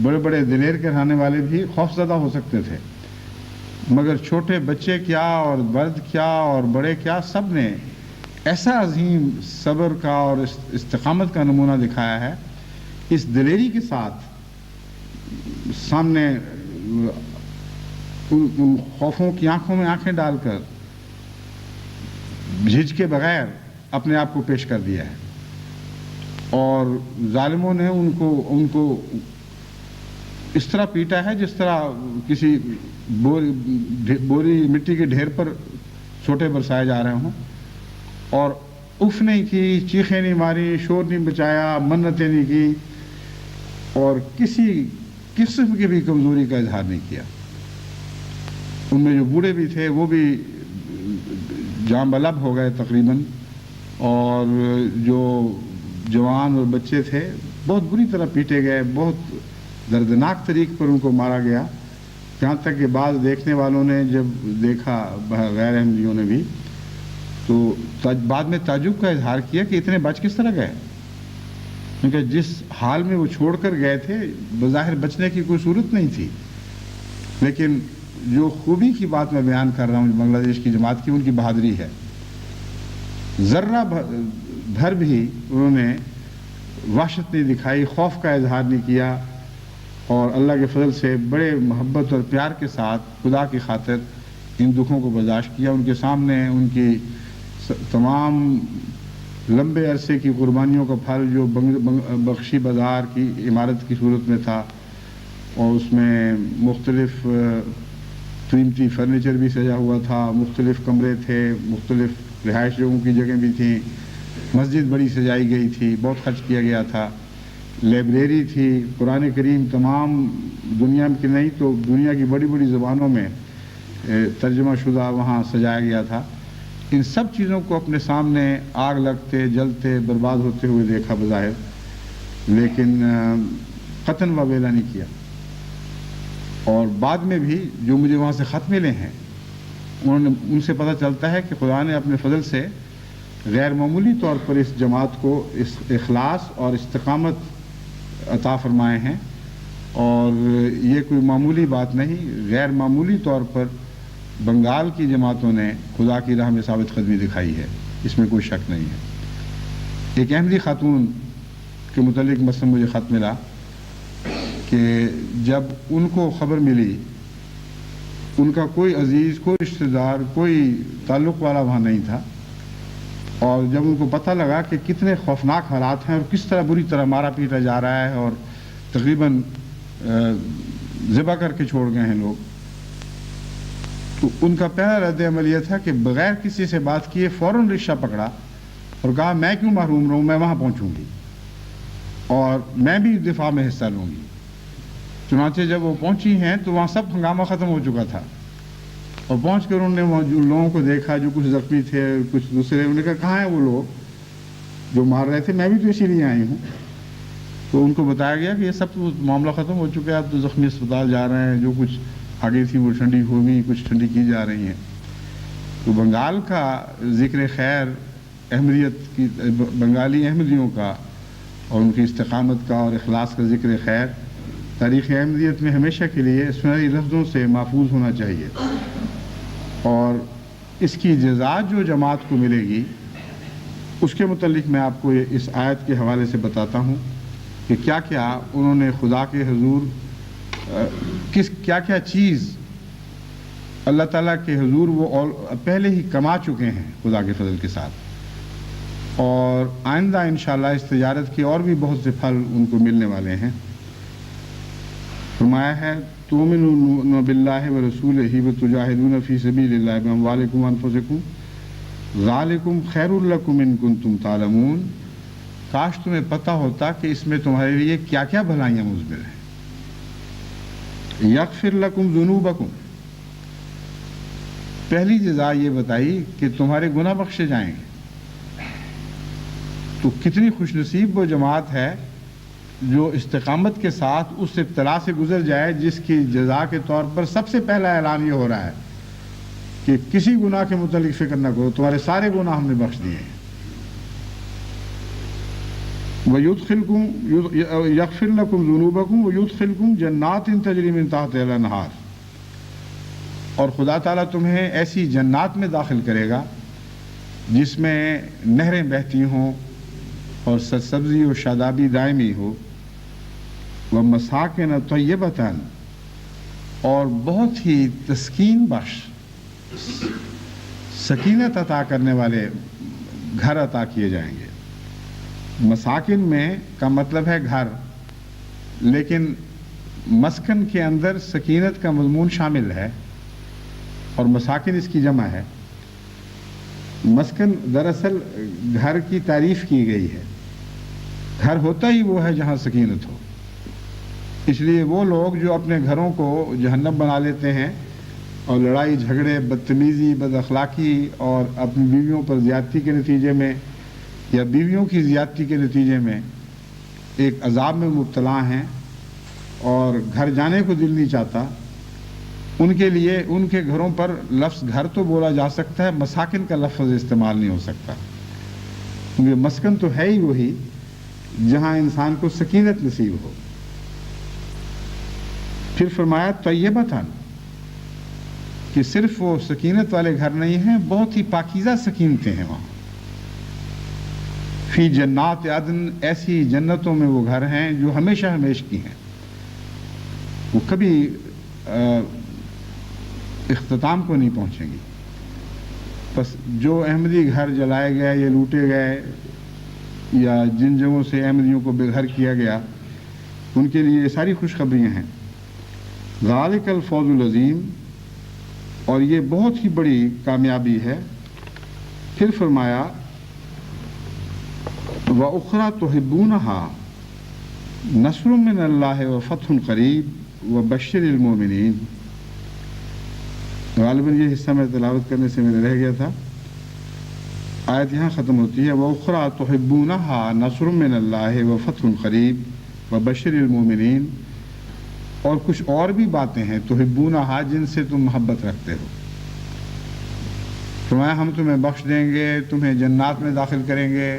بڑے بڑے دلیر کے رہنے والے بھی خوف زدہ ہو سکتے تھے، مگر چھوٹے بچے کیا اور مرد کیا اور بڑے کیا، سب نے ایسا عظیم صبر کا اور استقامت کا نمونہ دکھایا ہے۔ اس دلیری کے ساتھ سامنے ان خوفوں کی آنکھوں میں آنکھیں ڈال کر جھجکے بغیر اپنے آپ کو پیش کر دیا ہے، اور ظالموں نے ان کو اس طرح پیٹا ہے جس طرح کسی بوری مٹی کے ڈھیر پر چھوٹے برسائے جا رہے ہوں، اور اف نہیں کی، چیخیں نہیں ماری، شور نہیں بچایا، منتیں نہیں کی، اور کسی قسم کی بھی کمزوری کا اظہار نہیں کیا۔ ان میں جو بوڑھے بھی تھے وہ بھی جاں بلب ہو گئے تقریباً، اور جو جوان اور بچے تھے بہت بری طرح پیٹے گئے، بہت دردناک طریق پر ان کو مارا گیا، یہاں تک کہ بعض دیکھنے والوں نے جب دیکھا، غیر احمدیوں نے بھی، تو بعد میں تعجب کا اظہار کیا کہ اتنے بچ کس طرح گئے، کیونکہ جس حال میں وہ چھوڑ کر گئے تھے بظاہر بچنے کی کوئی صورت نہیں تھی، لیکن جو خوبی کی بات میں بیان کر رہا ہوں بنگلہ دیش کی جماعت کی، ان کی بہادری ہے. ذرہ بھر بھی انہوں نے وحشت نہیں دکھائی، خوف کا اظہار نہیں کیا، اور اللہ کے فضل سے بڑے محبت اور پیار کے ساتھ خدا کی خاطر ان دکھوں کو برداشت کیا. ان کے سامنے ان کی تمام لمبے عرصے کی قربانیوں کا پھل جو بخشی بازار کی عمارت کی صورت میں تھا، اور اس میں مختلف قیمتی فرنیچر بھی سجا ہوا تھا، مختلف کمرے تھے، مختلف رہائش جگہوں کی جگہیں بھی تھیں، مسجد بڑی سجائی گئی تھی، بہت خرچ کیا گیا تھا، لائبریری تھی، قرآن کریم تمام دنیا کی نہیں تو دنیا کی بڑی بڑی زبانوں میں ترجمہ شدہ وہاں سجایا گیا تھا. ان سب چیزوں کو اپنے سامنے آگ لگتے، جلتے، برباد ہوتے ہوئے دیکھا بظاہر، لیکن قطن وبیلا نہیں کیا. اور بعد میں بھی جو مجھے وہاں سے خط ملے ہیں، ان سے پتہ چلتا ہے کہ خدا نے اپنے فضل سے غیر معمولی طور پر اس جماعت کو اس اخلاص اور استقامت عطا فرمائے ہیں، اور یہ کوئی معمولی بات نہیں، غیر معمولی طور پر بنگال کی جماعتوں نے خدا کی راہ میں ثابت قدمی دکھائی ہے، اس میں کوئی شک نہیں ہے. ایک احمدی خاتون کے متعلق مثلا مجھے خط ملا کہ جب ان کو خبر ملی، ان کا کوئی عزیز، کوئی رشتہ دار، کوئی تعلق والا وہاں نہیں تھا، اور جب ان کو پتہ لگا کہ کتنے خوفناک حالات ہیں اور کس طرح بری طرح مارا پیٹا جا رہا ہے اور تقریباً ذبح کر کے چھوڑ گئے ہیں لوگ، تو ان کا پہلا رد عمل یہ تھا کہ بغیر کسی سے بات کیے فوراً رکشہ پکڑا اور کہا میں کیوں محروم رہوں، میں وہاں پہنچوں گی اور میں بھی دفاع میں حصہ لوں گی. چنانچہ جب وہ پہنچی ہیں تو وہاں سب ہنگامہ ختم ہو چکا تھا، اور پہنچ کر انہوں نے وہاں جو لوگوں کو دیکھا جو کچھ زخمی تھے، کچھ دوسرے، انہوں نے کہا کہاں ہیں وہ لوگ جو مار رہے تھے، میں بھی تو اسی لیے آئی ہوں. تو ان کو بتایا گیا کہ یہ سب تو معاملہ ختم ہو چکا ہے، اب تو زخمی اسپتال جا رہے ہیں، جو کچھ آگے تھی وہ ٹھنڈی ہو گئی، کچھ ٹھنڈی کی جا رہی ہیں. تو بنگال کا ذکر خیر، احمدیت کی، بنگالی احمدیوں کا اور ان کی استقامت کا اور اخلاص کا ذکر خیر تاریخ احمدیت میں ہمیشہ کے لیے سنہری لفظوں سے محفوظ ہونا چاہیے. اور اس کی جزا جو جماعت کو ملے گی اس کے متعلق میں آپ کو اس آیت کے حوالے سے بتاتا ہوں کہ کیا کیا انہوں نے خدا کے حضور کیا کیا چیز اللہ تعالیٰ کے حضور وہ پہلے ہی کما چکے ہیں خدا کے فضل کے ساتھ، اور آئندہ انشاءاللہ اس تجارت کے اور بھی بہت سے پھل ان کو ملنے والے ہیں. فرمایا ہے تؤمنون باللہ ورسولہ وتجاہدون فی سبیل اللہ باموالکم وانفسکم ذالکم خیر لکم ان کنتم تعلمون. کاش تمہیں پتہ ہوتا کہ اس میں تمہارے لیے کیا کیا بھلائیاں مضمر ہیں. یغفر لکم ذنوبکم، پہلی جزا یہ بتائی کہ تمہارے گناہ بخشے جائیں گے. تو کتنی خوش نصیب وہ جماعت ہے جو استقامت کے ساتھ اس ابتلا سے گزر جائے جس کی جزا کے طور پر سب سے پہلا اعلان یہ ہو رہا ہے کہ کسی گناہ کے متعلق فکر نہ کرو، تمہارے سارے گناہ ہم نے بخش دیے ہیں. وَيُدْخِلْكُمْ يَغْفِرْ لَكُمْ ذُنُوبَكُمْ وَيُدْخِلْكُمْ جَنَّاتٍ تَجْرِي مِن تَحْتِهَا الْأَنْهَارُ، اور خدا تعالیٰ تمہیں ایسی جنات میں داخل کرے گا جس میں نہریں بہتی ہوں اور سبزی و شادابی دائمی ہو. وَمَسَاكِنَ طَيِّبَةً، اور بہت ہی تسکین بخش، سکینت عطا کرنے والے گھر عطا کیے جائیں گے. مساکن میں کا مطلب ہے گھر، لیکن مسکن کے اندر سکینت کا مضمون شامل ہے اور مساکن اس کی جمع ہے. مسکن دراصل گھر کی تعریف کی گئی ہے، گھر ہوتا ہی وہ ہے جہاں سکینت ہو. اس لیے وہ لوگ جو اپنے گھروں کو جہنم بنا لیتے ہیں اور لڑائی جھگڑے، بدتمیزی، بد اخلاقی اور اپنی بیویوں پر زیادتی کے نتیجے میں یا بیویوں کی زیادتی کے نتیجے میں ایک عذاب میں مبتلا ہیں اور گھر جانے کو دل نہیں چاہتا، ان کے لیے ان کے گھروں پر لفظ گھر تو بولا جا سکتا ہے، مساکن کا لفظ استعمال نہیں ہو سکتا، کیونکہ مسکن تو ہے ہی وہی جہاں انسان کو سکینت نصیب ہو. پھر فرمایا طیبتاً، کہ صرف وہ سکینت والے گھر نہیں ہیں، بہت ہی پاکیزہ سکینتیں ہیں وہاں. فی جنات عدن، ایسی جنتوں میں وہ گھر ہیں جو ہمیشہ ہمیش کی ہیں، وہ کبھی اختتام کو نہیں پہنچیں گی. بس جو احمدی گھر جلائے گئے یا لوٹے گئے یا جن جگہوں سے احمدیوں کو بے گھر کیا گیا، ان کے لیے یہ ساری خوشخبریاں ہیں. ذالک الفوز العظیم، اور یہ بہت ہی بڑی کامیابی ہے. پھر فرمایا وَأُخْرَى تُحِبُّونَهَا نَصْرٌ مِّنَ اللَّهِ وَفَتْحٌ قَرِيبٌ وَبَشِّرِ الْمُؤْمِنِينَ. غالباً یہ حصہ میں تلاوت کرنے سے میرے رہ گیا تھا. آیت یہاں ختم ہوتی ہے وَأُخْرَى تُحِبُّونَهَا نَصْرٌ مِّنَ اللَّهِ وَفَتْحٌ قَرِيبٌ وَبَشِّرِ الْمُؤْمِنِينَ. اور کچھ اور بھی باتیں ہیں تحبونہا، جن سے تم محبت رکھتے ہو. فرمایا ہم تمہیں بخش دیں گے، تمہیں جنات میں داخل کریں گے،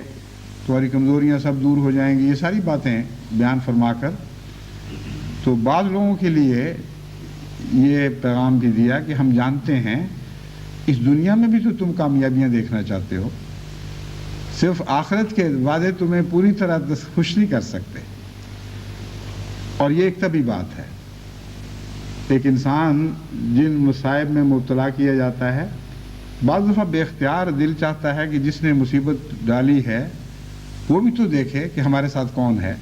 تمہاری کمزوریاں سب دور ہو جائیں گی. یہ ساری باتیں بیان فرما کر تو بعض لوگوں کے لیے یہ پیغام بھی دیا کہ ہم جانتے ہیں اس دنیا میں بھی تو تم کامیابیاں دیکھنا چاہتے ہو، صرف آخرت کے وعدے تمہیں پوری طرح خوش نہیں کر سکتے. اور یہ ایک طبی بات ہے. ایک انسان جن مصائب میں مبتلا کیا جاتا ہے، بعض دفعہ بے اختیار دل چاہتا ہے کہ جس نے مصیبت ڈالی ہے وہ بھی تو دیکھے کہ ہمارے ساتھ کون ہے.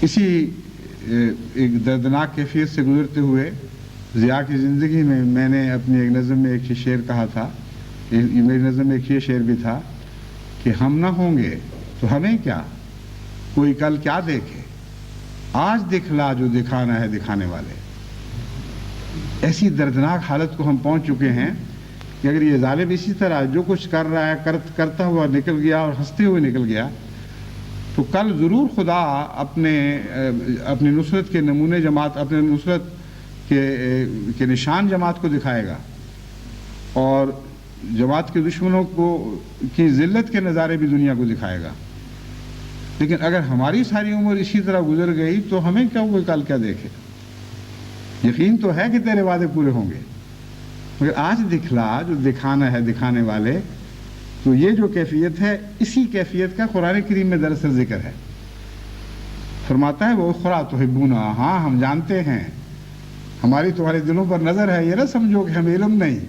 اسی ایک دردناک کیفیت سے گزرتے ہوئے ضیاء کی زندگی میں نے اپنی ایک نظم میں ایک شعر کہا تھا، میری نظم میں ایک یہ شعر بھی تھا کہ ہم نہ ہوں گے تو ہمیں کیا، کوئی کل کیا دیکھے، آج دکھلا جو دکھانا ہے دکھانے والے. ایسی دردناک حالت کو ہم پہنچ چکے ہیں کہ اگر یہ ظالم اسی طرح جو کچھ کر رہا ہے کرتا ہوا نکل گیا اور ہنستے ہوئے نکل گیا، تو کل ضرور خدا اپنی نصرت کے نمونے جماعت، اپنے نصرت کے نشان جماعت کو دکھائے گا، اور جماعت کے دشمنوں کی ذلت کے نظارے بھی دنیا کو دکھائے گا. لیکن اگر ہماری ساری عمر اسی طرح گزر گئی تو ہمیں کیا کوئی کل کیا دیکھے. یقین تو ہے کہ تیرے وعدے پورے ہوں گے، مگر آج دکھلا جو دکھانا ہے دکھانے والے. تو یہ جو کیفیت ہے، اسی کیفیت کا قرآن کریم میں دراصل ذکر ہے. فرماتا ہے وَأُخْرَى تُحِبُّونَهَا، ہاں ہم جانتے ہیں، ہماری تمہارے دلوں پر نظر ہے. یہ نہ سمجھو کہ ہم علم نہیں،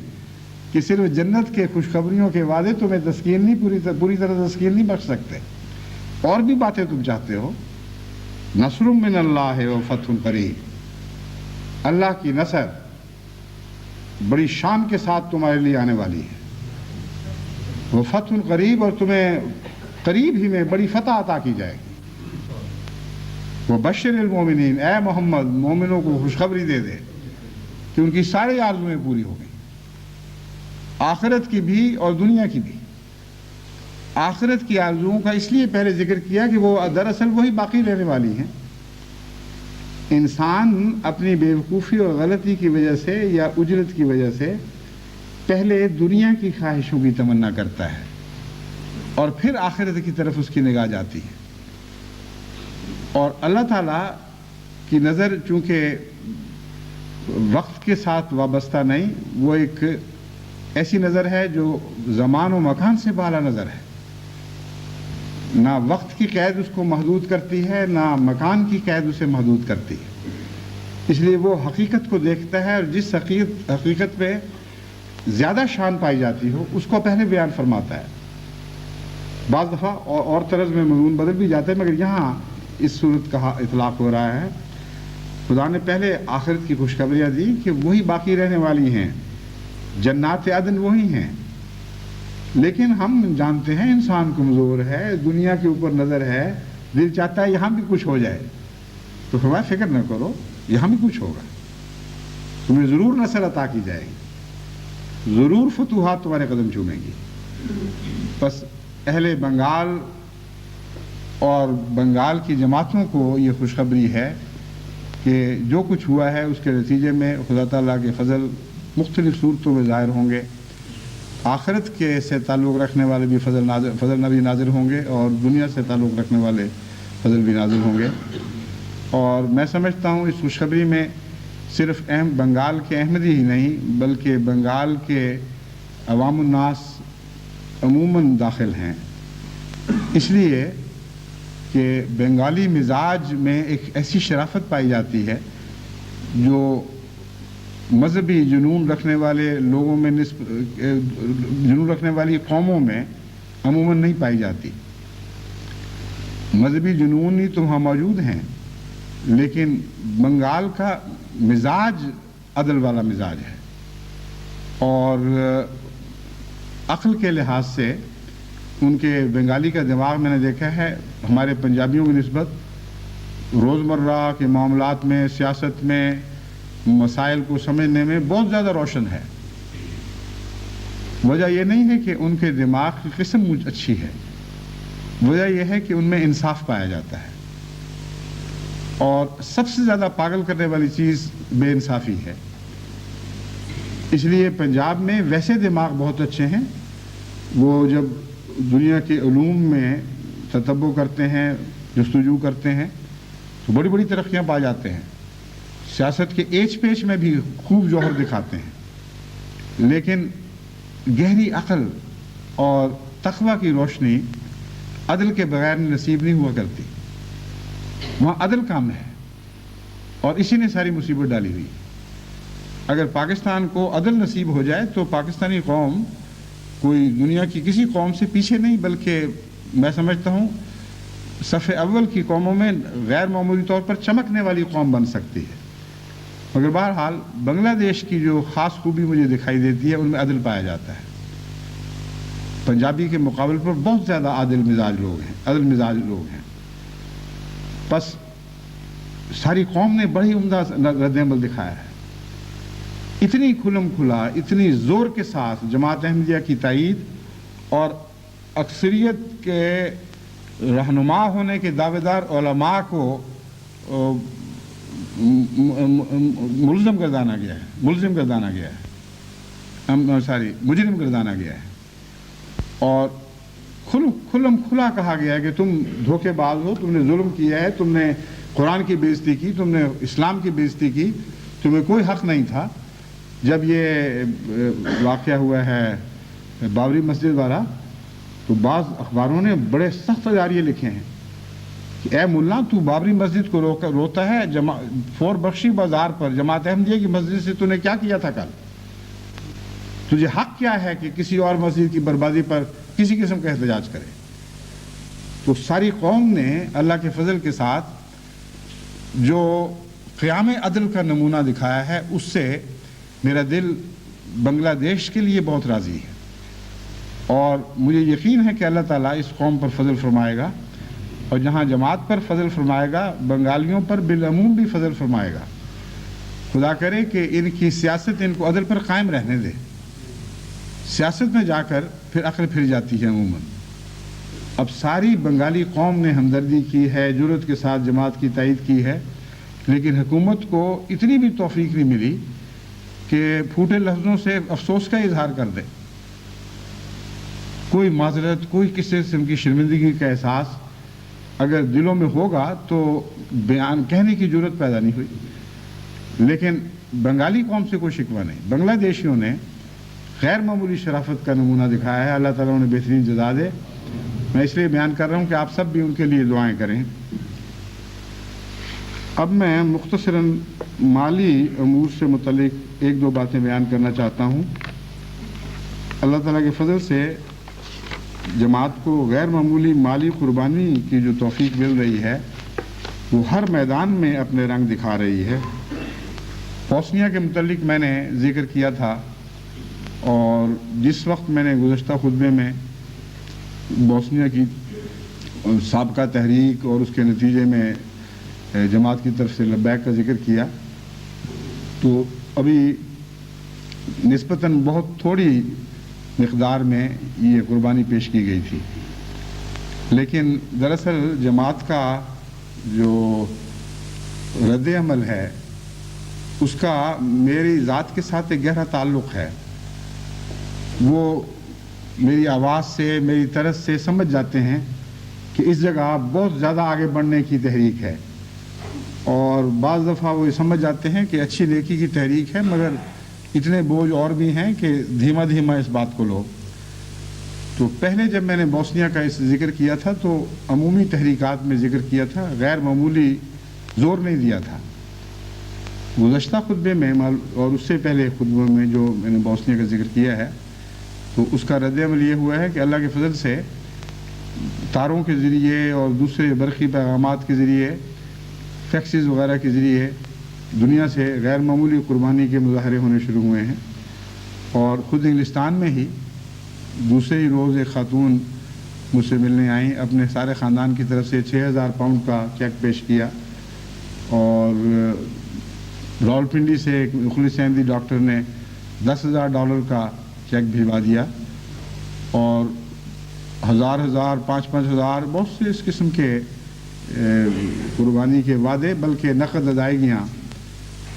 کہ صرف جنت کے خوشخبریوں کے وعدے تمہیں تسکین نہیں پوری طرح تسکین نہیں بخش سکتے، اور بھی باتیں تم چاہتے ہو. نصر من اللہ وفتح قریب، اللہ کی نصر بڑی شان کے ساتھ تمہارے لیے آنے والی ہے. وہ فتح قریب، اور تمہیں قریب ہی میں بڑی فتح عطا کی جائے گی. وہ بشر المومنین، اے محمد مومنوں کو خوشخبری دے دے کہ ان کی ساری آرزویں پوری ہو گئی، آخرت کی بھی اور دنیا کی بھی. آخرت کی آرزوؤں کا اس لیے پہلے ذکر کیا کہ وہ دراصل وہی باقی رہنے والی ہیں. انسان اپنی بیوقوفی اور غلطی کی وجہ سے یا اجرت کی وجہ سے پہلے دنیا کی خواہشوں کی تمنا کرتا ہے، اور پھر آخرت کی طرف اس کی نگاہ جاتی ہے. اور اللہ تعالیٰ کی نظر چونکہ وقت کے ساتھ وابستہ نہیں، وہ ایک ایسی نظر ہے جو زمان و مکان سے بالا نظر ہے. نہ وقت کی قید اس کو محدود کرتی ہے، نہ مکان کی قید اسے محدود کرتی ہے. اس لیے وہ حقیقت کو دیکھتا ہے، اور جس حقیقت پہ زیادہ شان پائی جاتی ہو اس کو پہلے بیان فرماتا ہے. بعض دفعہ اور طرز میں مضمون بدل بھی جاتا ہے، مگر یہاں اس صورت کا اطلاق ہو رہا ہے. خدا نے پہلے آخرت کی خوشخبریاں دی کہ وہی باقی رہنے والی ہیں، جنات عدن وہی ہیں. لیکن ہم جانتے ہیں انسان کمزور ہے، دنیا کے اوپر نظر ہے، دل چاہتا ہے یہاں بھی کچھ ہو جائے. تو فرمایا فکر نہ کرو، یہاں بھی کچھ ہوگا، تمہیں ضرور نصر عطا کی جائے گی، ضرور فتوحات تمہارے قدم چومیں گی. بس اہل بنگال اور بنگال کی جماعتوں کو یہ خوشخبری ہے کہ جو کچھ ہوا ہے اس کے نتیجے میں خدا تعالیٰ کے فضل مختلف صورتوں میں ظاہر ہوں گے. آخرت کے سے تعلق رکھنے والے بھی فضل نبی نازل ہوں گے، اور دنیا سے تعلق رکھنے والے فضل بھی نازل ہوں گے. اور میں سمجھتا ہوں اس خوشخبری میں صرف بنگال کے احمدی ہی نہیں بلکہ بنگال کے عوام الناس عموماً داخل ہیں، اس لیے کہ بنگالی مزاج میں ایک ایسی شرافت پائی جاتی ہے جو مذہبی جنون رکھنے والے لوگوں میں جنون رکھنے والی قوموں میں عموماً نہیں پائی جاتی۔ مذہبی جنون ہی تو وہاں موجود ہیں، لیکن بنگال کا مزاج عدل والا مزاج ہے، اور عقل کے لحاظ سے ان کے بنگالی کا دماغ میں نے دیکھا ہے ہمارے پنجابیوں کی نسبت روزمرہ کے معاملات میں، سیاست میں، مسائل کو سمجھنے میں بہت زیادہ روشن ہے۔ وجہ یہ نہیں ہے کہ ان کے دماغ کی قسم اچھی ہے، وجہ یہ ہے کہ ان میں انصاف پایا جاتا ہے، اور سب سے زیادہ پاگل کرنے والی چیز بے انصافی ہے۔ اس لیے پنجاب میں ویسے دماغ بہت اچھے ہیں، وہ جب دنیا کے علوم میں تتبع کرتے ہیں، جستجو کرتے ہیں تو بڑی بڑی ترقیاں پا جاتے ہیں، سیاست کے ایچ پیچ میں بھی خوب جوہر دکھاتے ہیں، لیکن گہری عقل اور تقوی کی روشنی عدل کے بغیر نصیب نہیں ہوا کرتی۔ وہاں عدل کام ہے، اور اسی نے ساری مصیبت ڈالی ہوئی۔ اگر پاکستان کو عدل نصیب ہو جائے تو پاکستانی قوم کوئی دنیا کی کسی قوم سے پیچھے نہیں، بلکہ میں سمجھتا ہوں صف اول کی قوموں میں غیر معمولی طور پر چمکنے والی قوم بن سکتی ہے۔ مگر بہرحال بنگلہ دیش کی جو خاص خوبی مجھے دکھائی دیتی ہے ان میں عدل پایا جاتا ہے۔ پنجابی کے مقابل پر بہت زیادہ عادل مزاج لوگ ہیں، عدل مزاج لوگ ہیں۔ بس ساری قوم نے بڑی عمدہ رد عمل دکھایا ہے، اتنی کھلم کھلا، اتنی زور کے ساتھ جماعت احمدیہ کی تائید اور اکثریت کے رہنما ہونے کے دعوے دار علماء کو مجرم گردانا گیا ہے، اور کھلم کھلا کہا گیا ہے کہ تم دھوکے باز ہو، تم نے ظلم کیا ہے، تم نے قرآن کی بے عزتی کی، تم نے اسلام کی بے عزتی کی، تمہیں کوئی حق نہیں تھا۔ جب یہ واقعہ ہوا ہے بابری مسجد والا تو بعض اخباروں نے بڑے سخت اجاریے لکھے ہیں کہ اے ملا، تو بابری مسجد کو روتا ہے، فور بخشی بازار پر جماعت احمدیہ کی مسجد سے تو نے کیا کیا تھا کل؟ تجھے حق کیا ہے کہ کسی اور مسجد کی بربادی پر کسی قسم کا احتجاج کرے؟ تو ساری قوم نے اللہ کے فضل کے ساتھ جو قیام عدل کا نمونہ دکھایا ہے، اس سے میرا دل بنگلہ دیش کے لیے بہت راضی ہے، اور مجھے یقین ہے کہ اللہ تعالیٰ اس قوم پر فضل فرمائے گا، اور جہاں جماعت پر فضل فرمائے گا بنگالیوں پر بالعموم بھی فضل فرمائے گا۔ خدا کرے کہ ان کی سیاست ان کو عدل پر قائم رہنے دے۔ سیاست میں جا کر پھر عقل پھر جاتی ہے عموماً۔ اب ساری بنگالی قوم نے ہمدردی کی ہے، جرأت کے ساتھ جماعت کی تائید کی ہے، لیکن حکومت کو اتنی بھی توفیق نہیں ملی کہ پھوٹے لفظوں سے افسوس کا اظہار کر دے۔ کوئی معذرت، کوئی کسی قسم کی شرمندگی کا احساس اگر دلوں میں ہوگا تو بیان کہنے کی جرأت پیدا نہیں ہوئی۔ لیکن بنگالی قوم سے کوئی شکوہ نہیں، بنگلہ دیشیوں نے غیر معمولی شرافت کا نمونہ دکھایا ہے۔ اللہ تعالیٰ انہیں بہترین جزا دے۔ میں اس لیے بیان کر رہا ہوں کہ آپ سب بھی ان کے لیے دعائیں کریں۔ اب میں مختصراً مالی امور سے متعلق ایک دو باتیں بیان کرنا چاہتا ہوں۔ اللہ تعالیٰ کے فضل سے جماعت کو غیر معمولی مالی قربانی کی جو توفیق مل رہی ہے وہ ہر میدان میں اپنے رنگ دکھا رہی ہے۔ بوسنیا کے متعلق میں نے ذکر کیا تھا، اور جس وقت میں نے گزشتہ خطبے میں بوسنیا کی سابقہ تحریک اور اس کے نتیجے میں جماعت کی طرف سے لبیک کا ذکر کیا، تو ابھی نسبتاً بہت تھوڑی مقدار میں یہ قربانی پیش کی گئی تھی، لیکن دراصل جماعت کا جو رد عمل ہے اس کا میری ذات کے ساتھ ایک گہرا تعلق ہے۔ وہ میری آواز سے، میری طرز سے سمجھ جاتے ہیں کہ اس جگہ بہت زیادہ آگے بڑھنے کی تحریک ہے، اور بعض دفعہ وہ سمجھ جاتے ہیں کہ اچھی نیکی کی تحریک ہے، مگر اتنے بوجھ اور بھی ہیں کہ دھیما دھیما اس بات کو لو۔ تو پہلے جب میں نے بوسنیا کا اس ذکر کیا تھا تو عمومی تحریکات میں ذکر کیا تھا، غیر معمولی زور نہیں دیا تھا۔ گزشتہ خطبے میں اور اس سے پہلے خطبوں میں جو میں نے بوسنیا کا ذکر کیا ہے تو اس کا رد عمل یہ ہوا ہے کہ اللہ کے فضل سے تاروں کے ذریعے اور دوسرے برقی پیغامات کے ذریعے، فیکسز وغیرہ کے ذریعے دنیا سے غیر معمولی قربانی کے مظاہرے ہونے شروع ہوئے ہیں۔ اور خود انگلستان میں ہی دوسرے ہی روز ایک خاتون مجھ سے ملنے آئیں، اپنے سارے خاندان کی طرف سے 6,000 پاؤنڈ کا چیک پیش کیا، اور راولپنڈی سے ایک مخلص احمدی ڈاکٹر نے $10,000 کا چیک بھجوا دیا، اور 1,000 5,000 بہت سے اس قسم کے قربانی کے وعدے، بلکہ نقد ادائیگیاں،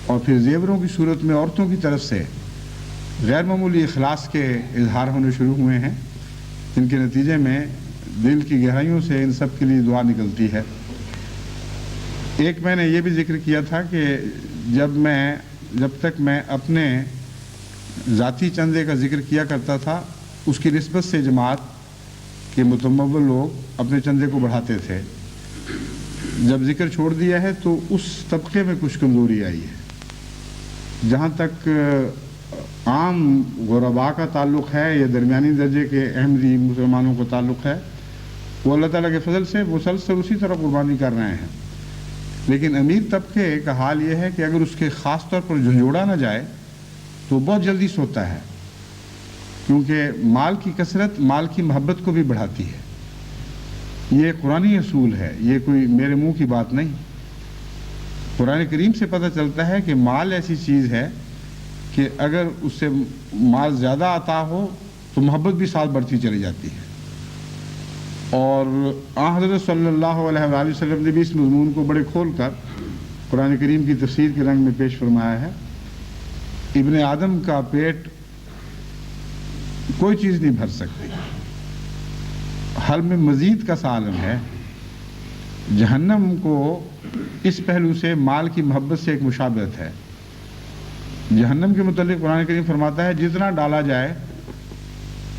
اور پھر زیوروں کی صورت میں عورتوں کی طرف سے غیر معمولی اخلاص کے اظہار ہونے شروع ہوئے ہیں، جن کے نتیجے میں دل کی گہرائیوں سے ان سب کے لیے دعا نکلتی ہے۔ ایک میں نے یہ بھی ذکر کیا تھا کہ جب تک میں اپنے ذاتی چندے کا ذکر کیا کرتا تھا، اس کی نسبت سے جماعت کے متمول لوگ اپنے چندے کو بڑھاتے تھے۔ جب ذکر چھوڑ دیا ہے تو اس طبقے میں کچھ کمزوری آئی ہے۔ جہاں تک عام غرباء کا تعلق ہے یا درمیانی درجے کے احمدی مسلمانوں کا تعلق ہے، وہ اللہ تعالیٰ کے فضل سے مسلسل اسی طرح قربانی کر رہے ہیں، لیکن امیر طبقے کا حال یہ ہے کہ اگر اس کے خاص طور پر جھنجھوڑا نہ جائے تو بہت جلدی سوتا ہے، کیونکہ مال کی کثرت مال کی محبت کو بھی بڑھاتی ہے۔ یہ قرآنی اصول ہے، یہ کوئی میرے منہ کی بات نہیں۔ قرآن کریم سے پتہ چلتا ہے کہ مال ایسی چیز ہے کہ اگر اس سے مال زیادہ عطا ہو تو محبت بھی ساتھ بڑھتی چلی جاتی ہے۔ اور آن حضرت صلی اللہ علیہ وآلہ وسلم نے بھی اس مضمون کو بڑے کھول کر قرآن کریم کی تفسیر کے رنگ میں پیش فرمایا ہے۔ ابن آدم کا پیٹ کوئی چیز نہیں بھر سکتی، حل میں مزید کا عالم ہے۔ جہنم کو اس پہلو سے مال کی محبت سے ایک مشابہت ہے۔ جہنم کے متعلق قرآن کریم فرماتا ہے جتنا ڈالا جائے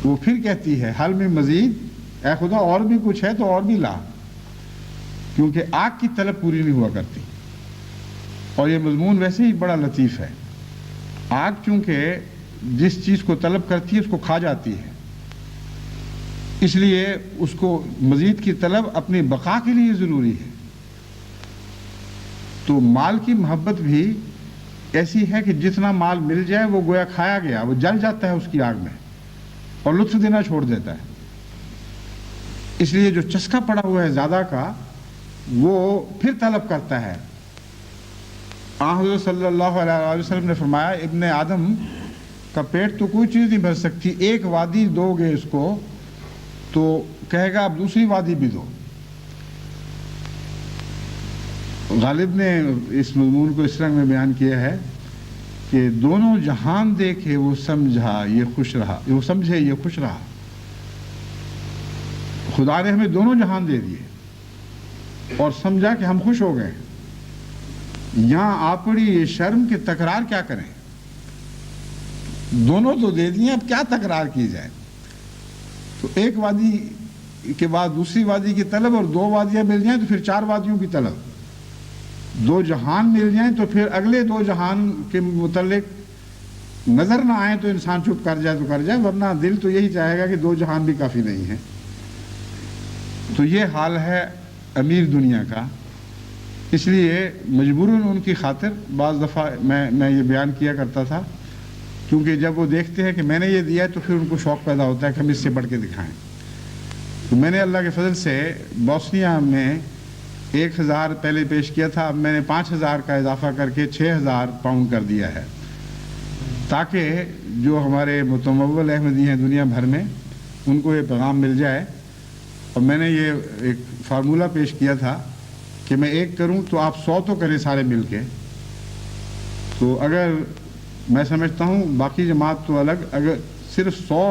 وہ پھر کہتی ہے حل میں مزید، اے خدا اور بھی کچھ ہے تو اور بھی لا، کیونکہ آگ کی طلب پوری نہیں ہوا کرتی۔ اور یہ مضمون ویسے ہی بڑا لطیف ہے۔ آگ چونکہ جس چیز کو طلب کرتی ہے اس کو کھا جاتی ہے، اس لیے اس کو مزید کی طلب اپنی بقا کے لیے ضروری ہے۔ تو مال کی محبت بھی ایسی ہے کہ جتنا مال مل جائے وہ گویا کھایا گیا، وہ جل جاتا ہے اس کی آگ میں اور لطف دینا چھوڑ دیتا ہے۔ اس لیے جو چسکا پڑا ہوا ہے زیادہ کا وہ پھر طلب کرتا ہے۔ آن حضرت صلی اللہ علیہ وسلم نے فرمایا ابن آدم کا پیٹ تو کوئی چیز نہیں بھر سکتی، ایک وادی دو گے اس کو تو کہے گا اب دوسری وادی بھی دو۔ غالب نے اس مضمون کو اس رنگ میں بیان کیا ہے کہ دونوں جہان دیکھے وہ سمجھا یہ خوش رہا، وہ سمجھے یہ خوش رہا۔ خدا نے ہمیں دونوں جہان دے دیے اور سمجھا کہ ہم خوش ہو گئے۔ یہاں آپڑی یہ شرم کہ تکرار کیا کریں، دونوں تو دے دیے، اب کیا تکرار کی جائے۔ تو ایک وادی کے بعد دوسری وادی کی طلب، اور دو وادیاں مل جائیں تو پھر 4 وادیوں کی طلب، 2 جہان مل جائیں تو پھر اگلے 2 جہان کے متعلق نظر نہ آئیں تو انسان چپ کر جائے تو کر جائے، ورنہ دل تو یہی چاہے گا کہ 2 جہان بھی کافی نہیں ہیں۔ تو یہ حال ہے امیر دنیا کا۔ اس لیے مجبوراً ان کی خاطر بعض دفعہ میں یہ بیان کیا کرتا تھا، کیونکہ جب وہ دیکھتے ہیں کہ میں نے یہ دیا ہے تو پھر ان کو شوق پیدا ہوتا ہے کہ ہم اس سے بڑھ کے دکھائیں۔ تو میں نے اللہ کے فضل سے بوسنیا میں 1,000 پہلے پیش کیا تھا، اب میں نے 5,000 کا اضافہ کر کے 6,000 پاؤنڈ کر دیا ہے، تاکہ جو ہمارے متمول احمدی ہیں دنیا بھر میں ان کو یہ پیغام مل جائے۔ اور میں نے یہ ایک فارمولہ پیش کیا تھا کہ میں 1 کروں تو آپ 100 تو کریں سارے مل کے۔ تو اگر میں سمجھتا ہوں باقی جماعت تو الگ، اگر صرف 100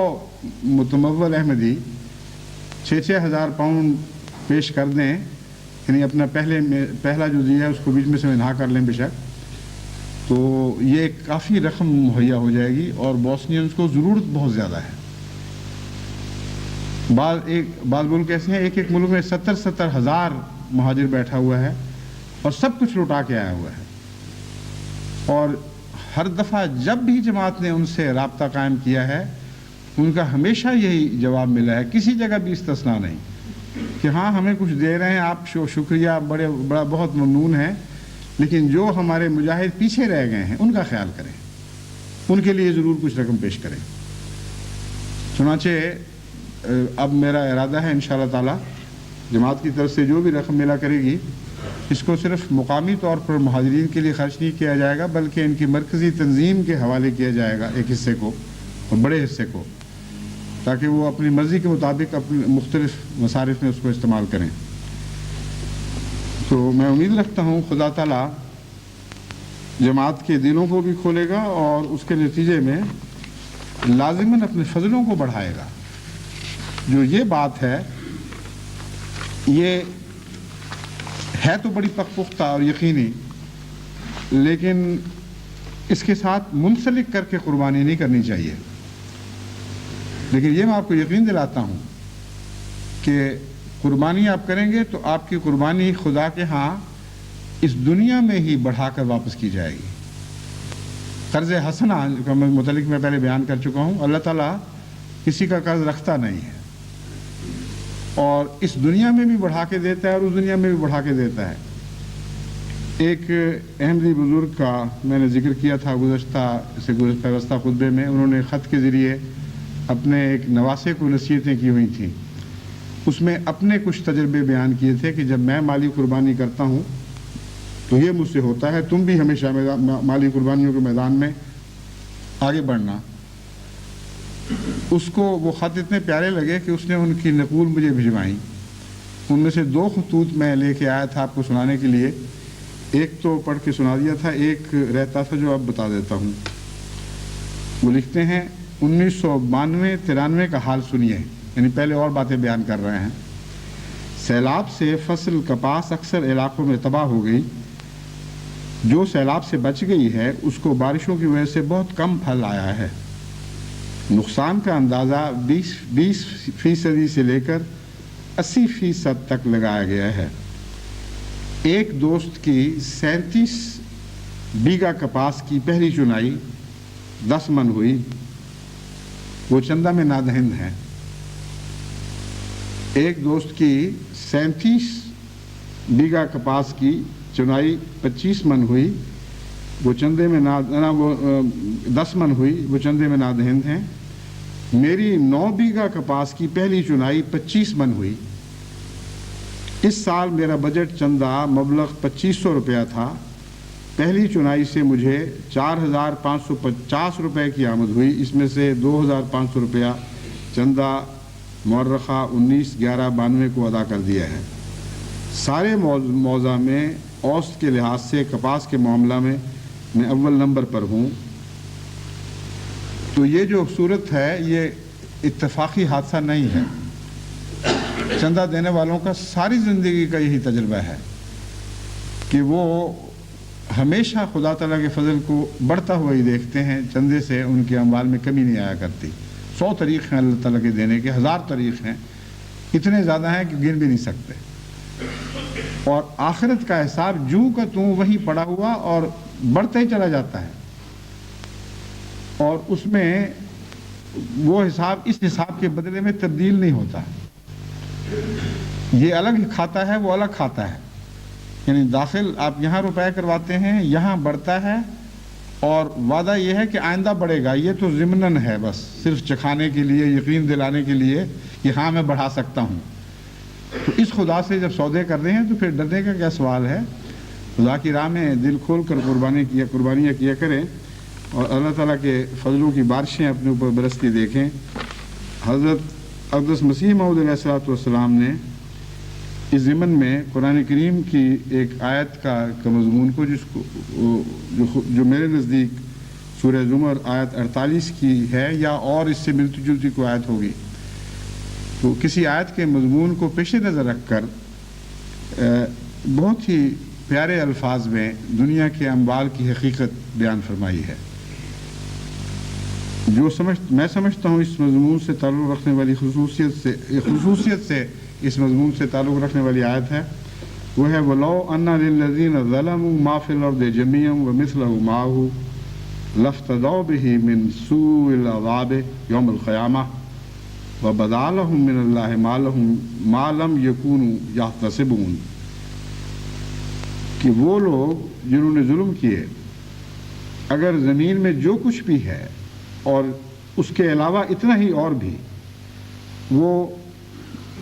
متمول احمدی 6,000 پاؤنڈ پیش کر دیں یعنی اپنا پہلا جو دیا ہے اس کو بیچ میں سے منہا کر لیں بے شک، تو یہ کافی رقم مہیا ہو جائے گی، اور بوسنینز کو ضرورت بہت زیادہ ہے۔ بعض ملک ایسے ہیں ایک ملک میں 70 ہزار مہاجر بیٹھا ہوا ہے اور سب کچھ لوٹا کے آیا ہوا ہے، اور ہر دفعہ جب بھی جماعت نے ان سے رابطہ قائم کیا ہے ان کا ہمیشہ یہی جواب ملا ہے، کسی جگہ بھی استثناء نہیں کہ ہاں ہمیں کچھ دے رہے ہیں آپ شکریہ، بہت ممنون ہیں، لیکن جو ہمارے مجاہد پیچھے رہ گئے ہیں ان کا خیال کریں، ان کے لیے ضرور کچھ رقم پیش کریں۔ چنانچہ اب میرا ارادہ ہے انشاءاللہ تعالی جماعت کی طرف سے جو بھی رقم ملا کرے گی اس کو صرف مقامی طور پر مہاجرین کے لیے خرچ نہیں کیا جائے گا، بلکہ ان کی مرکزی تنظیم کے حوالے کیا جائے گا ایک حصے کو اور بڑے حصے کو، تاکہ وہ اپنی مرضی کے مطابق اپنے مختلف مصارف میں اس کو استعمال کریں۔ تو میں امید رکھتا ہوں خدا تعالیٰ جماعت کے دلوں کو بھی کھولے گا اور اس کے نتیجے میں لازماً اپنے فضلوں کو بڑھائے گا۔ جو یہ بات ہے یہ ہے تو بڑی پختہ اور یقینی، لیکن اس کے ساتھ منسلک کر کے قربانی نہیں کرنی چاہیے، لیکن یہ میں آپ کو یقین دلاتا ہوں کہ قربانی آپ کریں گے تو آپ کی قربانی خدا کے ہاں اس دنیا میں ہی بڑھا کر واپس کی جائے گی۔ قرض حسنہ کا متعلق میں پہلے بیان کر چکا ہوں، اللہ تعالیٰ کسی کا قرض رکھتا نہیں ہے، اور اس دنیا میں بھی بڑھا کے دیتا ہے اور اس دنیا میں بھی بڑھا کے دیتا ہے۔ ایک احمدی بزرگ کا میں نے ذکر کیا تھا گزشتہ خطبے میں، انہوں نے خط کے ذریعے اپنے ایک نواسے کو نصیحتیں کی ہوئی تھیں، اس میں اپنے کچھ تجربے بیان کیے تھے کہ جب میں مالی قربانی کرتا ہوں تو یہ مجھ سے ہوتا ہے، تم بھی ہمیشہ مالی قربانیوں کے میدان میں آگے بڑھنا۔ اس کو وہ خط اتنے پیارے لگے کہ اس نے ان کی نقول مجھے بھجوائیں، ان میں سے 2 خطوط میں لے کے آیا تھا آپ کو سنانے کے لیے، ایک تو پڑھ کے سنا دیا تھا، ایک رہتا تھا جو اب بتا دیتا ہوں۔ وہ لکھتے ہیں 1992-93 کا حال سنیے، یعنی پہلے اور باتیں بیان کر رہے ہیں۔ سیلاب سے فصل کپاس اکثر علاقوں میں تباہ ہو گئی، جو سیلاب سے بچ گئی ہے اس کو بارشوں کی وجہ سے بہت کم پھل آیا ہے۔ نقصان کا اندازہ 20% سے لے کر 80% تک لگایا گیا ہے۔ ایک دوست کی 37 بیگھہ کپاس کی پہلی چنائی 10 من ہوئی، وہ چندہ میں نادہند ہیں۔ ایک دوست کی 37 بیگھہ کپاس کی چنائی 25 من ہوئی، وہ چندے میں 10 من ہوئی، وہ چندے میں نادہند ہیں۔ میری 9 بیگھہ کپاس کی پہلی چنائی 25 من ہوئی۔ اس سال میرا بجٹ چندہ مبلغ 2500 روپیہ تھا۔ پہلی چنائی سے مجھے 4550 روپے کی آمد ہوئی، اس میں سے 2500 روپیہ چندہ مورخہ 19/11/92 کو ادا کر دیا ہے۔ سارے موضع میں اوسط کے لحاظ سے کپاس کے معاملہ میں اول نمبر پر ہوں۔ تو یہ جو صورت ہے یہ اتفاقی حادثہ نہیں ہے، چندہ دینے والوں کا ساری زندگی کا یہی تجربہ ہے کہ وہ ہمیشہ خدا تعالیٰ کے فضل کو بڑھتا ہوا ہی دیکھتے ہیں، چندے سے ان کے اموال میں کمی نہیں آیا کرتی۔ 100 طریق ہیں اللہ تعالیٰ کے دینے کے، 1000 طریق ہیں، اتنے زیادہ ہیں کہ گن بھی نہیں سکتے، اور آخرت کا حساب جوں کا توں وہیں پڑا ہوا اور بڑھتا ہی چلا جاتا ہے، اور اس میں وہ حساب اس حساب کے بدلے میں تبدیل نہیں ہوتا۔ یہ الگ کھاتا ہے، وہ الگ کھاتا ہے، یعنی داخل آپ یہاں روپے کرواتے ہیں، یہاں بڑھتا ہے، اور وعدہ یہ ہے کہ آئندہ بڑھے گا۔ یہ تو ضمناً ہے، بس صرف چکھانے کے لیے، یقین دلانے کے لیے کہ ہاں میں بڑھا سکتا ہوں۔ تو اس خدا سے جب سودے کر رہے ہیں تو پھر ڈرنے کا کیا سوال ہے؟ خدا کی راہ میں دل کھول کر قربانیاں کیا کریں، اور اللہ تعالیٰ کے فضلوں کی بارشیں اپنے اوپر برستی دیکھیں۔ حضرت اقدس مسیح موعود علیہ السلام نے اس ضمن میں قرآن کریم کی ایک آیت کا مضمون کو جو میرے نزدیک سورہ زمر آیت 48 کی ہے، یا اور اس سے ملتی جلتی کوئی آیت ہوگی، تو کسی آیت کے مضمون کو پیش نظر رکھ کر بہت ہی پیارے الفاظ میں دنیا کے اموال کی حقیقت بیان فرمائی ہے. میں سمجھتا ہوں اس مضمون سے تعلق رکھنے والی خصوصیت سے اس مضمون سے تعلق رکھنے والی آیت ہے وہ ہے وَلَوْ أَنَّ لِلَّذِينَ ظَلَمُوا مَا فِي الْأَرْضِ جَمِيعًا وَمِثْلَهُ مَعَهُ لَافْتَدَوْا بِهِ مِنْ سُوءِ الْعَذَابِ يَوْمَ الْقِيَامَةِ وَبَدَا لَهُم مِّنَ اللَّهِ مَا لَمْ يَكُونُوا يَحْتَسِبُونَ. کہ وہ لوگ جنہوں نے ظلم کیے اگر زمین میں جو کچھ بھی ہے اور اس کے علاوہ اتنا ہی اور بھی وہ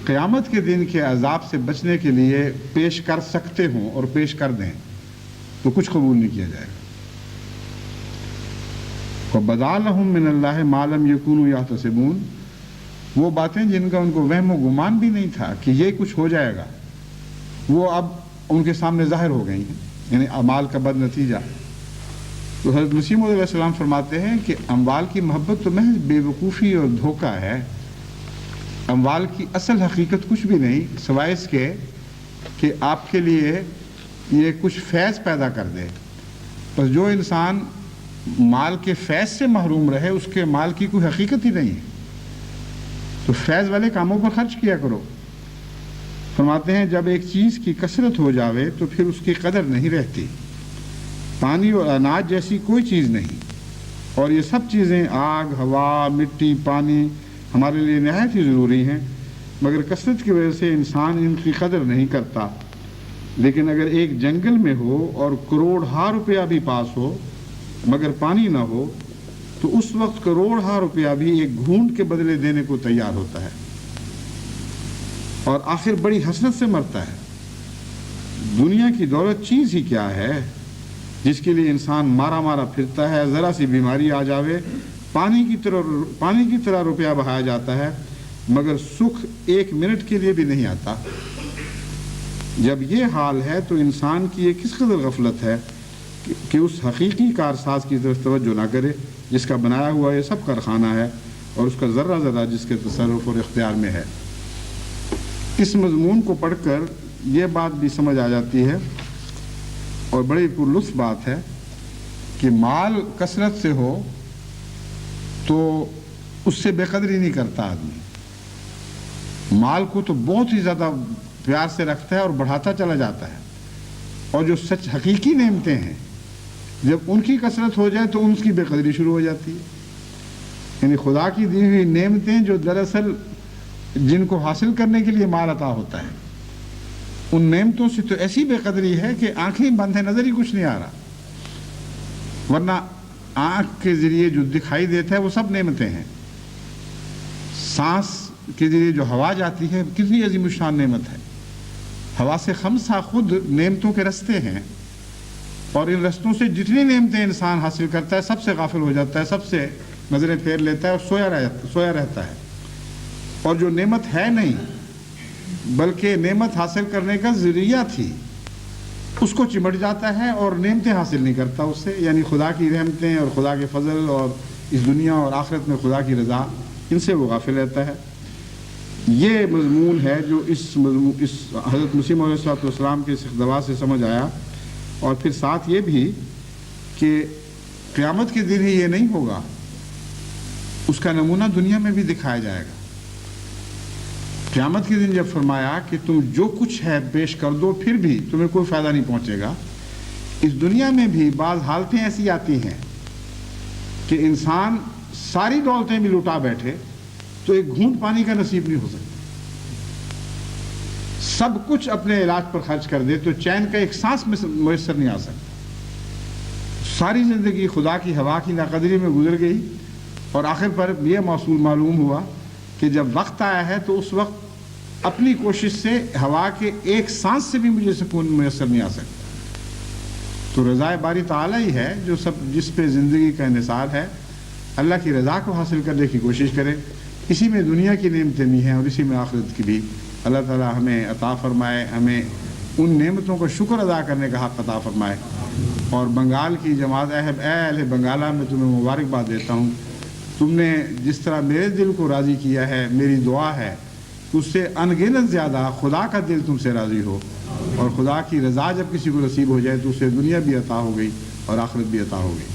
قیامت کے دن کے عذاب سے بچنے کے لیے پیش کر سکتے ہوں اور پیش کر دیں تو کچھ قبول نہیں کیا جائے گا. وَبَدَا لَهُم مِّنَ اللَّهِ مَا لَمْ يَكُونُوا يَحْتَسِبُونَ. وہ باتیں جن کا ان کو وہم و گمان بھی نہیں تھا کہ یہ کچھ ہو جائے گا وہ اب ان کے سامنے ظاہر ہو گئی ہیں، یعنی اعمال کا بد نتیجہ. تو حضرت مسیح موعود علیہ السلام فرماتے ہیں کہ اموال کی محبت تو محض بے وقوفی اور دھوکہ ہے. اموال کی اصل حقیقت کچھ بھی نہیں سوائے اس کے کہ آپ کے لیے یہ کچھ فیض پیدا کر دے. بس جو انسان مال کے فیض سے محروم رہے اس کے مال کی کوئی حقیقت ہی نہیں ہے. تو فیض والے کاموں پر خرچ کیا کرو. فرماتے ہیں جب ایک چیز کی کثرت ہو جاوے تو پھر اس کی قدر نہیں رہتی. پانی اور اناج جیسی کوئی چیز نہیں، اور یہ سب چیزیں آگ، ہوا، مٹی، پانی ہمارے لیے نہایت ہی ضروری ہیں، مگر کثرت کی وجہ سے انسان ان کی قدر نہیں کرتا. لیکن اگر ایک جنگل میں ہو اور کروڑہا روپیہ بھی پاس ہو مگر پانی نہ ہو تو اس وقت کروڑہا روپیہ بھی ایک گھونٹ کے بدلے دینے کو تیار ہوتا ہے اور آخر بڑی حسرت سے مرتا ہے. دنیا کی دولت چیز ہی کیا ہے جس کے لیے انسان مارا مارا پھرتا ہے. ذرا سی بیماری آ جاوے پانی کی طرح روپیہ بہایا جاتا ہے مگر سکھ ایک منٹ کے لیے بھی نہیں آتا. جب یہ حال ہے تو انسان کی یہ کس قدر غفلت ہے کہ اس حقیقی کارساز کی طرف توجہ نہ کرے جس کا بنایا ہوا یہ سب کارخانہ ہے اور اس کا ذرہ ذرہ جس کے تصرف اور اختیار میں ہے. اس مضمون کو پڑھ کر یہ بات بھی سمجھ آ جاتی ہے اور بڑی پرلطف بات ہے کہ مال کثرت سے ہو تو اس سے بے قدری نہیں کرتا آدمی. مال کو تو بہت ہی زیادہ پیار سے رکھتا ہے اور بڑھاتا چلا جاتا ہے. اور جو سچ حقیقی نعمتیں ہیں جب ان کی کثرت ہو جائے تو ان کی بے قدری شروع ہو جاتی ہے. یعنی خدا کی دی ہوئی نعمتیں جو دراصل جن کو حاصل کرنے کے لیے مال عطا ہوتا ہے ان نعمتوں سے تو ایسی بے قدری ہے کہ آنکھیں بند ہیں، نظر ہی کچھ نہیں آ رہا. ورنہ آنکھ کے ذریعے جو دکھائی دیتا ہے وہ سب نعمتیں ہیں. سانس کے ذریعے جو ہوا جاتی ہے کتنی عظیم الشان نعمت ہے. ہوا سے خمسہ خود نعمتوں کے رستے ہیں اور ان رستوں سے جتنی نعمتیں انسان حاصل کرتا ہے سب سے غافل ہو جاتا ہے، سب سے نظریں پھیر لیتا ہے اور سویا رہتا ہے. اور جو نعمت ہے نہیں بلکہ نعمت حاصل کرنے کا ذریعہ تھی اس کو چمٹ جاتا ہے اور نعمتیں حاصل نہیں کرتا اس سے. یعنی خدا کی رحمتیں اور خدا کے فضل اور اس دنیا اور آخرت میں خدا کی رضا ان سے وہ غافل رہتا ہے. یہ مضمون ہے جو اس حضرت مسیح موعود علیہ السلام کے اس اقتباس سے سمجھ آیا. اور پھر ساتھ یہ بھی کہ قیامت کے دن ہی یہ نہیں ہوگا، اس کا نمونہ دنیا میں بھی دکھایا جائے گا. قیامت کے دن جب فرمایا کہ تم جو کچھ ہے پیش کر دو پھر بھی تمہیں کوئی فائدہ نہیں پہنچے گا، اس دنیا میں بھی بعض حالتیں ایسی آتی ہیں کہ انسان ساری دولتیں بھی لٹا بیٹھے تو ایک گھونٹ پانی کا نصیب نہیں ہو سکتا. سب کچھ اپنے علاج پر خرچ کر دے تو چین کا ایک سانس میسر نہیں آ سکتا. ساری زندگی خدا کی ہوا کی ناقدری میں گزر گئی اور آخر پر یہ موصول معلوم ہوا کہ جب وقت آیا ہے تو اس وقت اپنی کوشش سے ہوا کے ایک سانس سے بھی مجھے سکون میسر نہیں آ سکتا. تو رضا باری تعالیٰ ہی ہے جو جس پہ زندگی کا انحصار ہے. اللہ کی رضا کو حاصل کرنے کی کوشش کرے. اسی میں دنیا کی نعمتیں بھی ہیں اور اسی میں آخرت کی بھی. اللہ تعالیٰ ہمیں عطا فرمائے، ہمیں ان نعمتوں کا شکر ادا کرنے کا حق عطا فرمائے. اور بنگال کی جماعت اے اہل بنگالہ میں تمہیں مبارکباد دیتا ہوں. تم نے جس طرح میرے دل کو راضی کیا ہے، میری دعا ہے اس سے انگنت زیادہ خدا کا دل تم سے راضی ہو اور خدا کی رضا جب کسی کو نصیب ہو جائے تو اسے دنیا بھی عطا ہو گئی اور آخرت بھی عطا ہو گئی.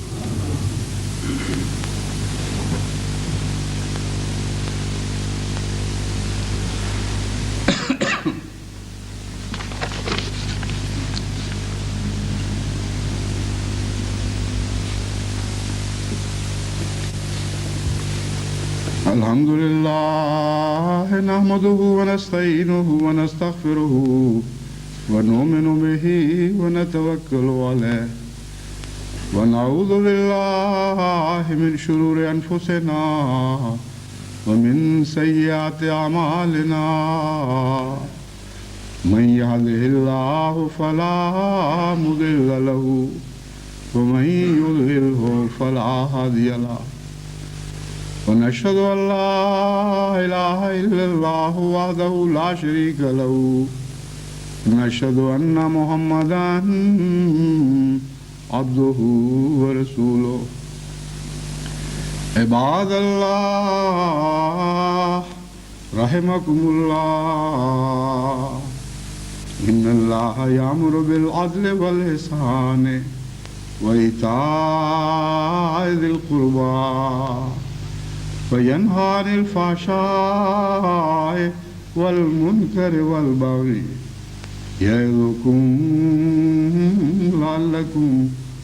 الحمد لله نحمده ونستعينه ونستغفره ونؤمن به ونتوكل عليه ونعوذ بالله من شرور أنفسنا ومن سيئات أعمالنا من يهده الله فلا مضل له ومن يضلله فلا هادي له ونشهد أن لا إله إلا الله وحده لا شريك له ونشهد أن محمدا عبده ورسوله. عباد الله رحمكم الله إن الله يأمر بالعدل والإحسان وإيتاء ذي القربى وينهى عن الفحشاء والمنكر والبغي يعظكم لعلكم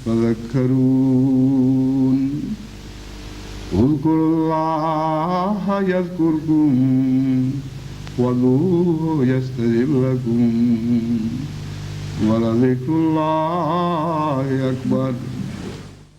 تذكرون. اذكروا الله يذكركم وادعوه يستجب لكم ولذكر الله أكبر.